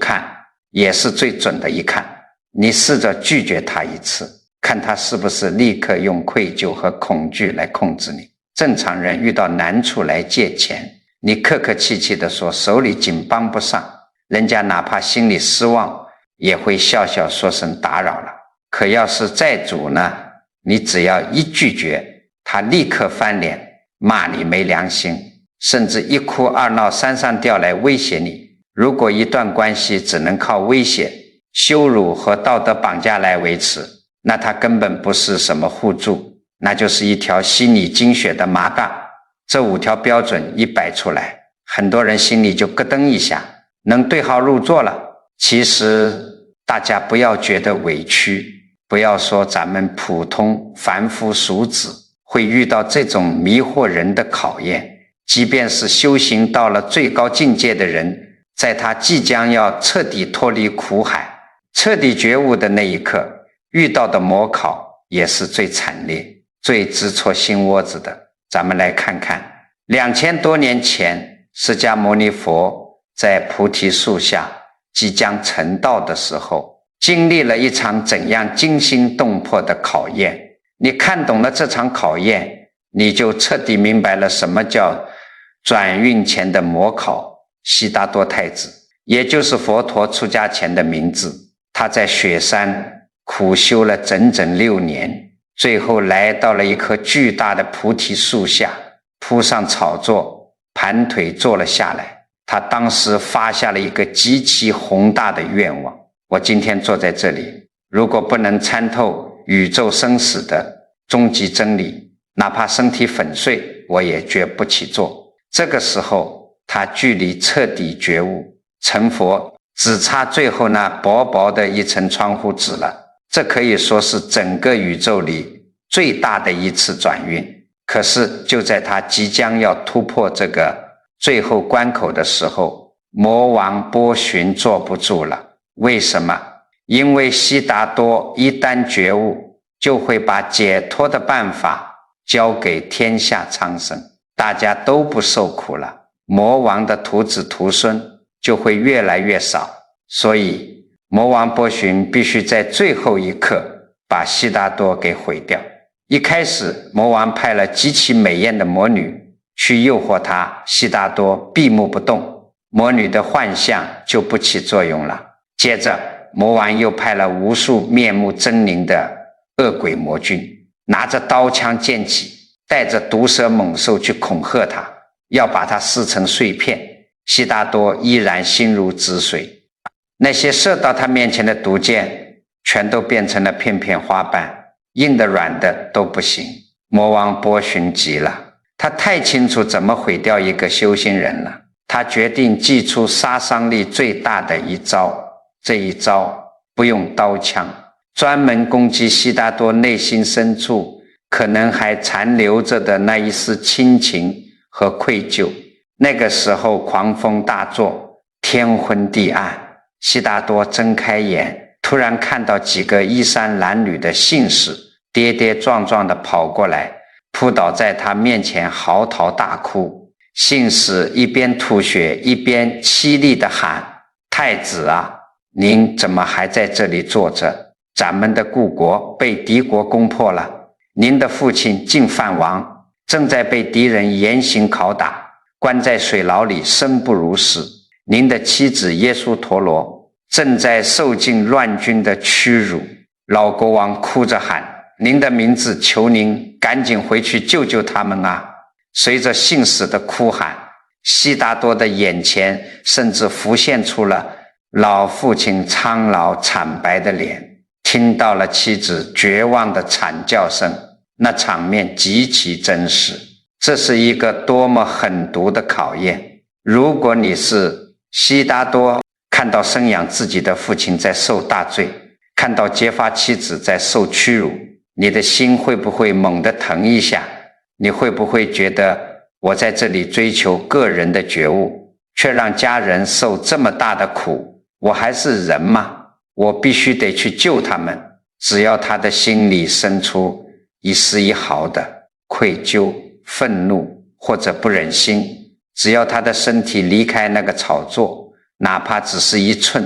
也是最准的一看，你试着拒绝他一次，看他是不是立刻用愧疚和恐惧来控制你。正常人遇到难处来借钱，你客客气气地说手里紧帮不上，人家哪怕心里失望也会笑笑说声打扰了。可要是债主呢，你只要一拒绝，他立刻翻脸骂你没良心，甚至一哭二闹三上吊来威胁你。如果一段关系只能靠威胁、羞辱和道德绑架来维持，那它根本不是什么互助，那就是一条吸你精血的麻杠。这5条标准一摆出来，很多人心里就咯噔一下，能对号入座了。其实大家不要觉得委屈，不要说咱们普通凡夫俗子会遇到这种迷惑人的考验，即便是修行到了最高境界的人，在他即将要彻底脱离苦海、彻底觉悟的那一刻，遇到的魔考也是最惨烈、最直戳心窝子的。咱们来看看2000多年前，释迦牟尼佛在菩提树下即将成道的时候，经历了一场怎样惊心动魄的考验。你看懂了这场考验，你就彻底明白了什么叫转运前的魔考。悉达多太子，也就是佛陀出家前的名字，他在雪山苦修了整整6年，最后来到了一棵巨大的菩提树下，铺上草座，盘腿坐了下来。他当时发下了一个极其宏大的愿望：我今天坐在这里，如果不能参透宇宙生死的终极真理，哪怕身体粉碎，我也绝不起坐。这个时候他距离彻底觉悟成佛只差最后那薄薄的一层窗户纸了。这可以说是整个宇宙里最大的一次转运。可是就在他即将要突破这个最后关口的时候，魔王波旬坐不住了。为什么？因为悉达多一旦觉悟，就会把解脱的办法交给天下苍生，大家都不受苦了，魔王的徒子徒孙就会越来越少。所以魔王波旬必须在最后一刻把悉达多给毁掉。一开始魔王派了极其美艳的魔女去诱惑他，悉达多闭目不动，魔女的幻象就不起作用了。接着魔王又派了无数面目狰狞的恶鬼魔君，拿着刀枪剑戟，带着毒蛇猛兽去恐吓他，要把他撕成碎片。悉达多依然心如止水，那些射到他面前的毒箭全都变成了片片花瓣，硬的软的都不行。魔王波旬急了，他太清楚怎么毁掉一个修行人了。他决定祭出杀伤力最大的一招，这一招不用刀枪，专门攻击悉达多内心深处可能还残留着的那一丝亲情和愧疚。那个时候狂风大作，天昏地暗，悉达多睁开眼，突然看到几个衣衫褴褛的信士跌跌撞撞地跑过来，扑倒在他面前嚎啕大哭。信士一边吐血一边凄厉地喊：太子啊，您怎么还在这里坐着？咱们的故国被敌国攻破了，您的父亲净饭王正在被敌人严刑拷打，关在水牢里生不如死。您的妻子耶稣陀罗正在受尽乱军的屈辱。老国王哭着喊：您的名字，求您赶紧回去救救他们啊！随着信使的哭喊，悉达多的眼前甚至浮现出了老父亲苍老惨白的脸，听到了妻子绝望的惨叫声，那场面极其真实。这是一个多么狠毒的考验！如果你是悉达多，看到生养自己的父亲在受大罪，看到结发妻子在受屈辱，你的心会不会猛地疼一下？你会不会觉得，我在这里追求个人的觉悟，却让家人受这么大的苦，我还是人吗？我必须得去救他们。只要他的心里生出一丝一毫的愧疚、愤怒或者不忍心，只要他的身体离开那个草座，哪怕只是1寸，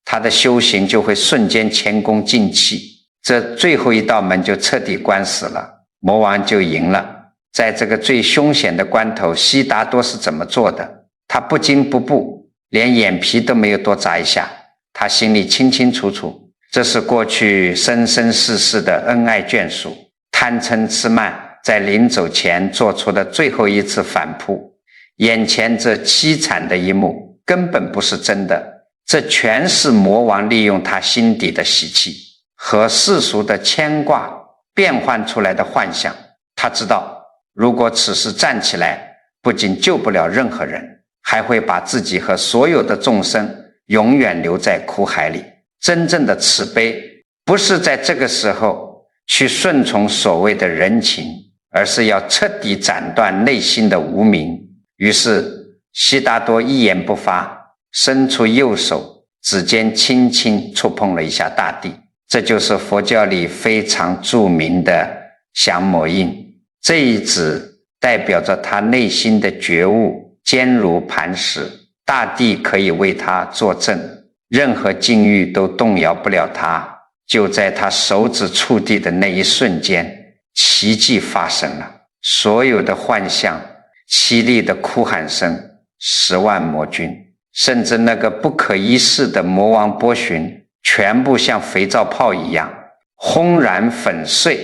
他的修行就会瞬间前功尽弃，这最后一道门就彻底关死了，魔王就赢了。在这个最凶险的关头，悉达多是怎么做的？他不惊不怖，连眼皮都没有多眨一下。他心里清清楚楚，这是过去生生世世的恩爱眷属，贪嗔痴慢在临走前做出的最后一次反扑。眼前这凄惨的一幕根本不是真的，这全是魔王利用他心底的习气和世俗的牵挂变换出来的幻想。他知道，如果此时站起来，不仅救不了任何人，还会把自己和所有的众生永远留在苦海里。真正的慈悲不是在这个时候去顺从所谓的人情，而是要彻底斩断内心的无明。于是悉达多一言不发，伸出右手，指尖轻轻触碰了一下大地。这就是佛教里非常著名的降魔印。这一指代表着他内心的觉悟坚如磐石，大地可以为他作证，任何境遇都动摇不了他。就在他手指触地的那一瞬间，奇迹发生了，所有的幻象、凄厉的哭喊声、10万魔军，甚至那个不可一世的魔王波旬，全部像肥皂泡一样轰然粉碎，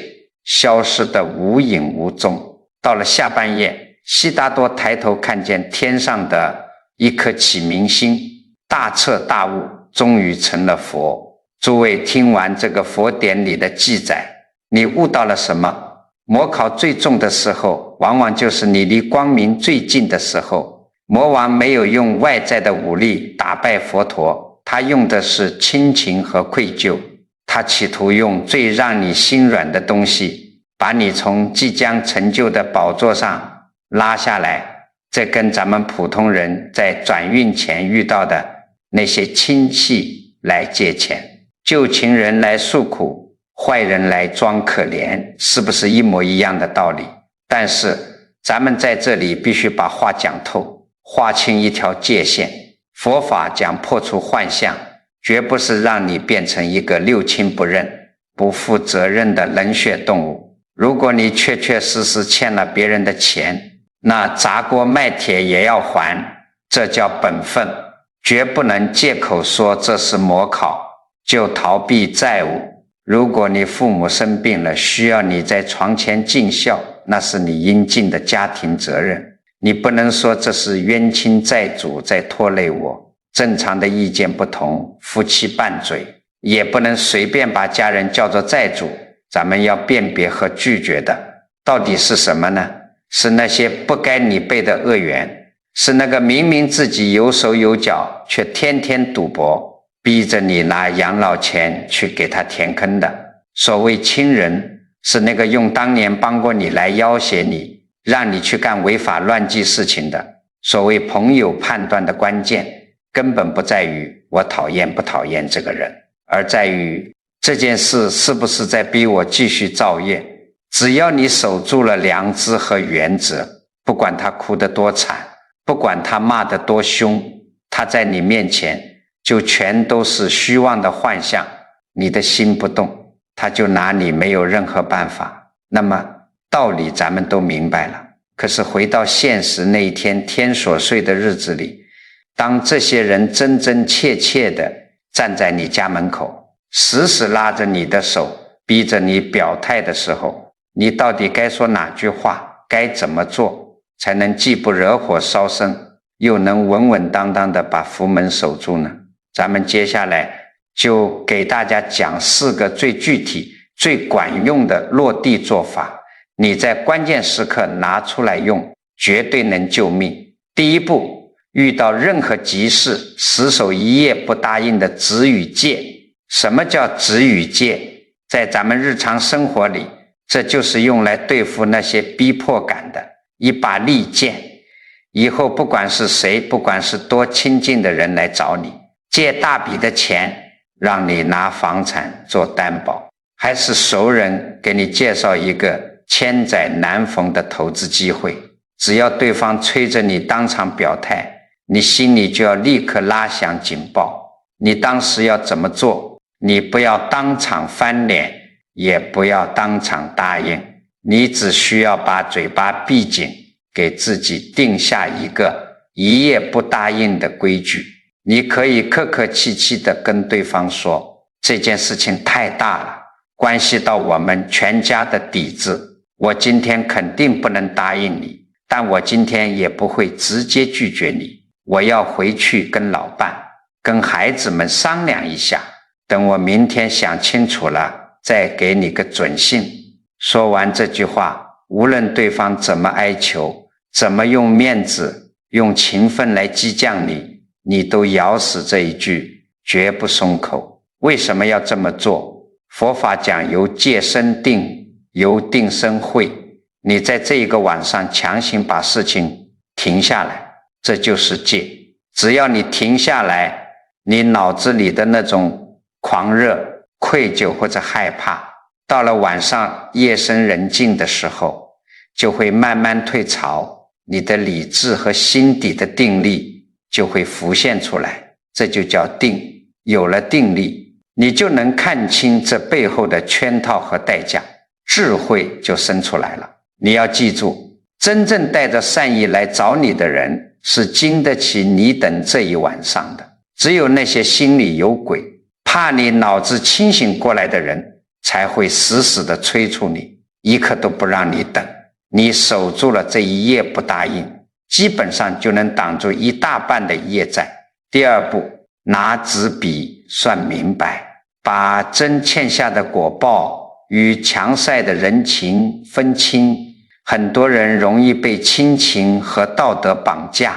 消失得无影无踪。到了下半夜，悉达多抬头看见天上的一颗启明星，大彻大悟，终于成了佛。诸位听完这个佛典里的记载，你悟到了什么？魔考最重的时候，往往就是你离光明最近的时候。魔王没有用外在的武力打败佛陀，他用的是亲情和愧疚。他企图用最让你心软的东西，把你从即将成就的宝座上拉下来。这跟咱们普通人在转运前遇到的那些亲戚来借钱，旧情人来诉苦，坏人来装可怜，是不是一模一样的道理？但是咱们在这里必须把话讲透，划清一条界限。佛法讲破除幻象，绝不是让你变成一个六亲不认、不负责任的冷血动物。如果你确确实实欠了别人的钱，那砸锅卖铁也要还，这叫本分。绝不能借口说这是魔考就逃避债务。如果你父母生病了，需要你在床前尽孝，那是你应尽的家庭责任。你不能说这是冤亲债主在拖累我。正常的意见不同，夫妻拌嘴，也不能随便把家人叫做债主。咱们要辨别和拒绝的到底是什么呢？是那些不该你背的恶缘，是那个明明自己有手有脚却天天赌博，逼着你拿养老钱去给他填坑的。所谓亲人，是那个用当年帮过你来要挟你，让你去干违法乱纪事情的。所谓朋友判断的关键，根本不在于我讨厌不讨厌这个人，而在于这件事是不是在逼我继续造业。只要你守住了良知和原则，不管他哭得多惨，不管他骂得多凶，他在你面前就全都是虚妄的幻象，你的心不动，他就拿你没有任何办法。那么道理咱们都明白了，可是回到现实那一天天所睡的日子里，当这些人真真切切地站在你家门口，死死拉着你的手，逼着你表态的时候，你到底该说哪句话，该怎么做，才能既不惹火烧身，又能稳稳当当地把福门守住呢？咱们接下来就给大家讲4个最具体最管用的落地做法，你在关键时刻拿出来用，绝对能救命。第一步，遇到任何急事，死守一夜不答应的止与戒。什么叫止与戒？在咱们日常生活里，这就是用来对付那些逼迫感的一把利剑。以后不管是谁，不管是多亲近的人来找你借大笔的钱，让你拿房产做担保，还是熟人给你介绍一个千载难逢的投资机会，只要对方催着你当场表态，你心里就要立刻拉响警报。你当时要怎么做？你不要当场翻脸，也不要当场答应，你只需要把嘴巴闭紧，给自己定下一个一夜不答应的规矩。你可以客客气气地跟对方说，这件事情太大了，关系到我们全家的底子，我今天肯定不能答应你，但我今天也不会直接拒绝你，我要回去跟老伴跟孩子们商量一下，等我明天想清楚了再给你个准信。说完这句话，无论对方怎么哀求，怎么用面子用情分来激将你，你都咬死这一句，绝不松口。为什么要这么做？佛法讲由戒生定，由定生慧。你在这一个晚上强行把事情停下来，这就是戒。只要你停下来，你脑子里的那种狂热、愧疚或者害怕，到了晚上夜深人静的时候，就会慢慢退潮，你的理智和心底的定力就会浮现出来，这就叫定。有了定力，你就能看清这背后的圈套和代价，智慧就生出来了。你要记住，真正带着善意来找你的人，是经得起你等这一晚上的。只有那些心里有鬼，怕你脑子清醒过来的人，才会死死地催促你，一刻都不让你等。你守住了这一夜不答应，基本上就能挡住一大半的业债。第二步，拿纸笔算明白，把真欠下的果报与强塞的人情分清。很多人容易被亲情和道德绑架，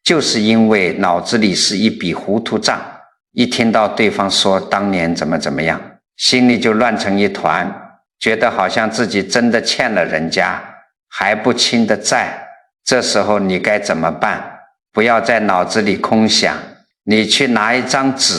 就是因为脑子里是一笔糊涂账，一听到对方说当年怎么怎么样，心里就乱成一团，觉得好像自己真的欠了人家还不清的债。这时候你该怎么办？不要在脑子里空想，你去拿一张纸，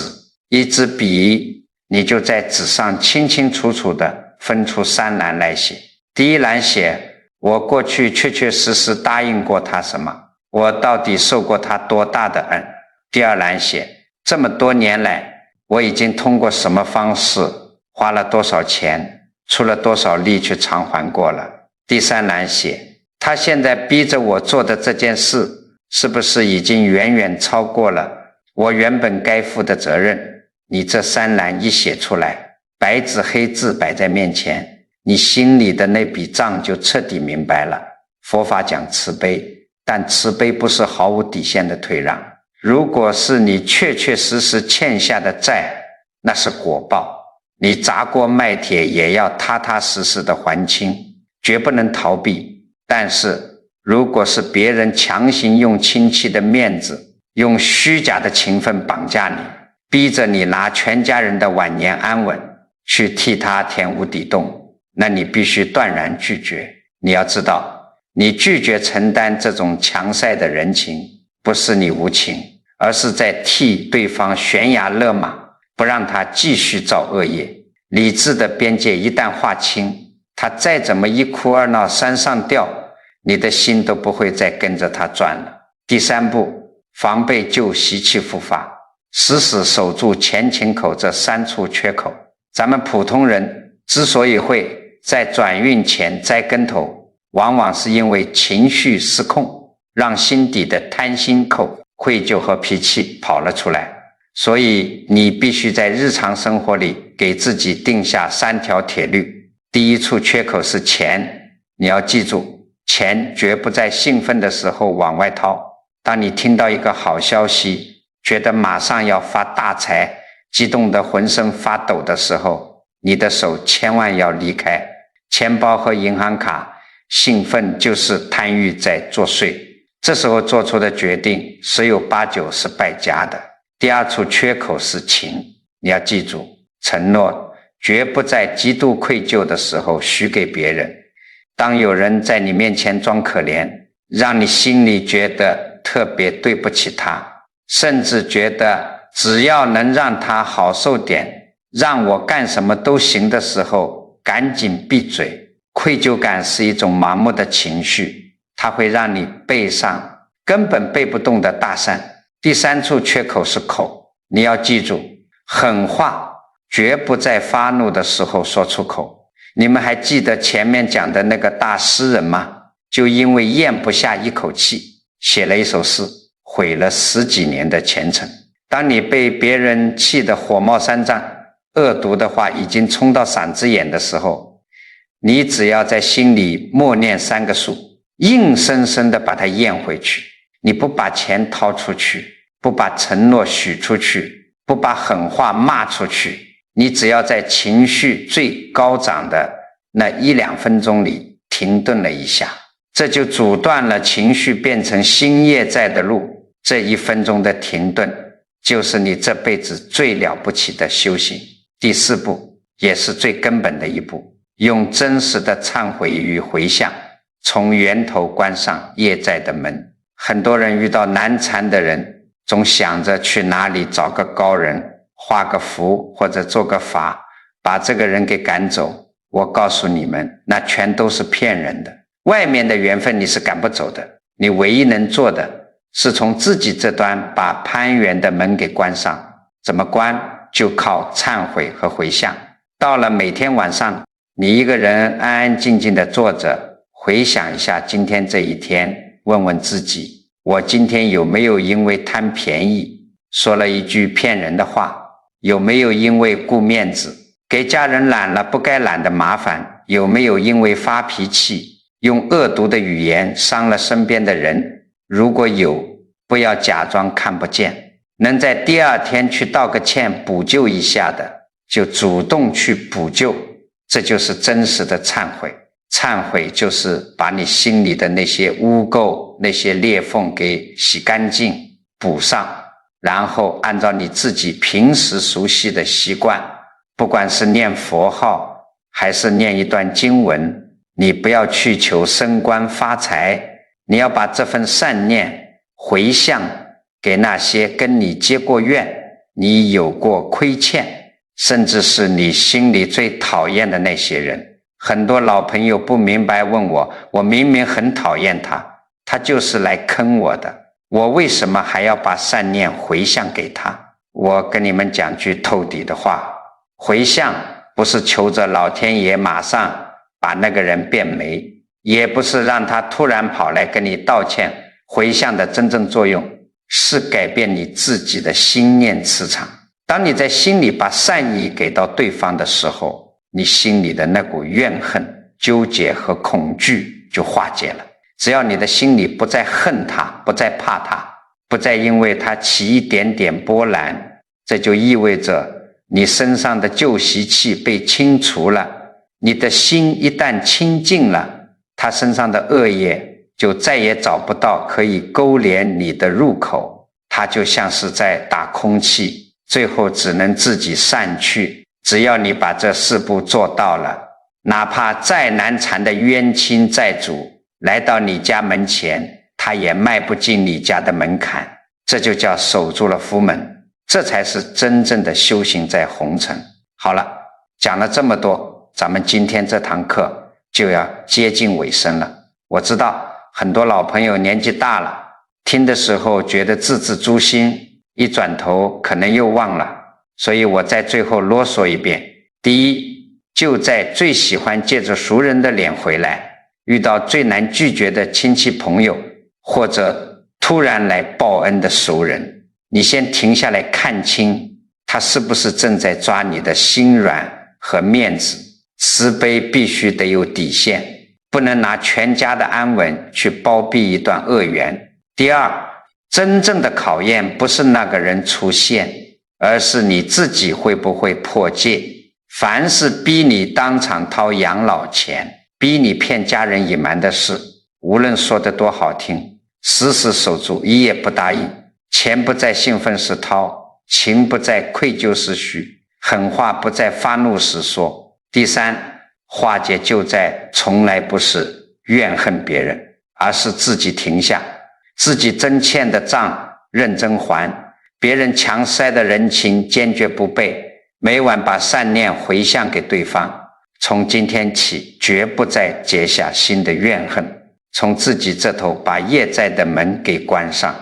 一支笔，你就在纸上清清楚楚地分出3栏来写。第一栏写我过去确确实实答应过他什么，我到底受过他多大的恩。第二栏写这么多年来我已经通过什么方式花了多少钱，出了多少力去偿还过了。第3栏写他现在逼着我做的这件事，是不是已经远远超过了我原本该负的责任。你这3栏一写出来，白纸黑字摆在面前，你心里的那笔账就彻底明白了。佛法讲慈悲，但慈悲不是毫无底线的退让。如果是你确确实实欠下的债，那是果报，你砸锅卖铁也要踏踏实实的还清，绝不能逃避。但是如果是别人强行用亲戚的面子，用虚假的情分绑架你，逼着你拿全家人的晚年安稳去替他填无底洞，那你必须断然拒绝。你要知道，你拒绝承担这种强塞的人情，不是你无情，而是在替对方悬崖勒马，不让他继续造恶业。理智的边界一旦划清，他再怎么一哭二闹三上吊，你的心都不会再跟着他转了。第三步，防备旧习气复发，死死守住前情口这3处缺口。咱们普通人之所以会在转运前栽跟头，往往是因为情绪失控，让心底的贪心口、愧疚和脾气跑了出来。所以你必须在日常生活里给自己定下3条铁律。第1处缺口是钱，你要记住，钱绝不在兴奋的时候往外掏。当你听到一个好消息，觉得马上要发大财，激动得浑身发抖的时候，你的手千万要离开钱包和银行卡。兴奋就是贪欲在作祟，这时候做出的决定十有八九是败家的。第2处缺口是情，你要记住，承诺绝不在极度愧疚的时候许给别人。当有人在你面前装可怜，让你心里觉得特别对不起他，甚至觉得只要能让他好受点，让我干什么都行的时候，赶紧闭嘴。愧疚感是一种盲目的情绪，它会让你背上根本背不动的大山。第3处缺口是口，你要记住，狠话绝不在发怒的时候说出口。你们还记得前面讲的那个大诗人吗？就因为咽不下一口气，写了一首诗，毁了10几年的前程。当你被别人气得火冒三丈，恶毒的话已经冲到嗓子眼的时候，你只要在心里默念3个数，硬生生地把它咽回去。你不把钱掏出去，不把承诺许出去，不把狠话骂出去，你只要在情绪最高涨的那1-2分钟里停顿了一下，这就阻断了情绪变成新业债的路。这1分钟的停顿就是你这辈子最了不起的修行。第4步也是最根本的一步，用真实的忏悔与回向，从源头关上业债的门。很多人遇到难缠的人，总想着去哪里找个高人，画个符或者做个法，把这个人给赶走。我告诉你们，那全都是骗人的。外面的缘分你是赶不走的，你唯一能做的是从自己这端把攀缘的门给关上。怎么关？就靠忏悔和回向。到了每天晚上，你一个人安安静静地坐着，回想一下今天这一天，问问自己，我今天有没有因为贪便宜说了一句骗人的话？有没有因为顾面子给家人揽了不该揽的麻烦？有没有因为发脾气用恶毒的语言伤了身边的人？如果有，不要假装看不见。能在第2天去道个歉补救一下的，就主动去补救，这就是真实的忏悔。忏悔就是把你心里的那些污垢、那些裂缝给洗干净补上，然后按照你自己平时熟悉的习惯，不管是念佛号还是念一段经文，你不要去求升官发财，你要把这份善念回向给那些跟你结过怨、你有过亏欠，甚至是你心里最讨厌的那些人。很多老朋友不明白问我，我明明很讨厌他，他就是来坑我的，我为什么还要把善念回向给他？我跟你们讲句透底的话，回向不是求着老天爷马上把那个人变没，也不是让他突然跑来跟你道歉。回向的真正作用是改变你自己的心念磁场。当你在心里把善意给到对方的时候，你心里的那股怨恨、纠结和恐惧就化解了。只要你的心里不再恨他，不再怕他，不再因为他起一点点波澜，这就意味着你身上的旧习气被清除了。你的心一旦清净了，他身上的恶业就再也找不到可以勾连你的入口，它就像是在打空气，最后只能自己散去。只要你把这4步做到了，哪怕再难缠的冤亲债主来到你家门前，他也迈不进你家的门槛。这就叫守住了福门，这才是真正的修行在红尘。好了，讲了这么多，咱们今天这堂课就要接近尾声了。我知道很多老朋友年纪大了，听的时候觉得字字诛心，一转头可能又忘了，所以我在最后啰嗦一遍。第一，就在最喜欢借着熟人的脸回来，遇到最难拒绝的亲戚朋友，或者突然来报恩的熟人，你先停下来看清他是不是正在抓你的心软和面子。慈悲必须得有底线，不能拿全家的安稳去包庇一段恶缘。第二，真正的考验不是那个人出现，而是你自己会不会破戒。凡是逼你当场掏养老钱，逼你骗家人隐瞒的事，无论说得多好听，死死守住，一夜不答应。钱不在兴奋时掏，情不在愧疚时许，狠话不在发怒时说。第三，化解就在从来不是怨恨别人，而是自己停下，自己真欠的账认真还，别人强塞的人情坚决不背，每晚把善念回向给对方。从今天起绝不再结下新的怨恨，从自己这头把业债的门给关上。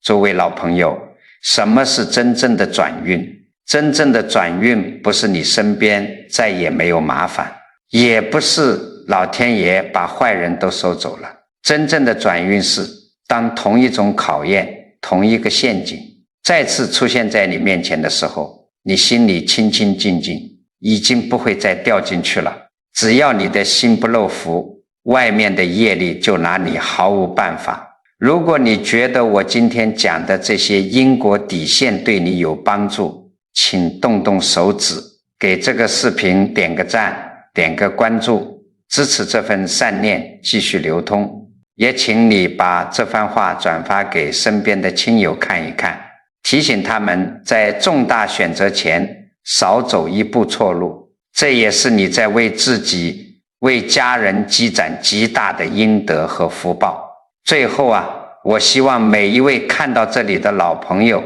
诸位老朋友，什么是真正的转运？真正的转运不是你身边再也没有麻烦，也不是老天爷把坏人都收走了。真正的转运是当同一种考验，同一个陷阱再次出现在你面前的时候，你心里清清静静，已经不会再掉进去了。只要你的心不漏符，外面的业力就拿你毫无办法。如果你觉得我今天讲的这些因果底线对你有帮助，请动动手指，给这个视频点个赞，点个关注，支持这份善念继续流通。也请你把这番话转发给身边的亲友看一看，提醒他们在重大选择前少走一步错路，这也是你在为自己、为家人积攒极大的阴德和福报。最后我希望每一位看到这里的老朋友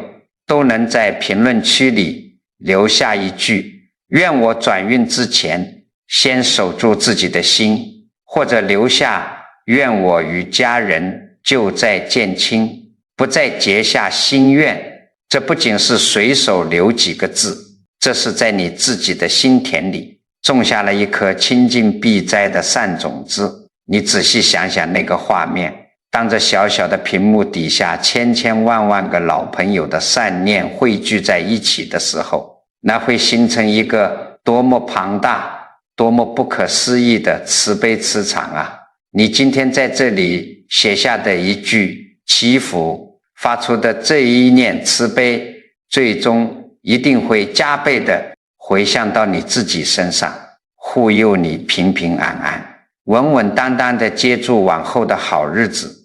都能在评论区里留下一句：愿我转运之前先守住自己的心，或者留下愿我与家人就在见亲，不再结下心愿。这不仅是随手留几个字，这是在你自己的心田里种下了一颗清净避灾的善种子。你仔细想想那个画面，当着小小的屏幕底下千千万万个老朋友的善念汇聚在一起的时候，那会形成一个多么庞大、多么不可思议的慈悲磁场啊！你今天在这里写下的一句祈福，发出的这一念慈悲，最终一定会加倍的回向到你自己身上，护佑你平平安安，稳稳当当的接住往后的好日子。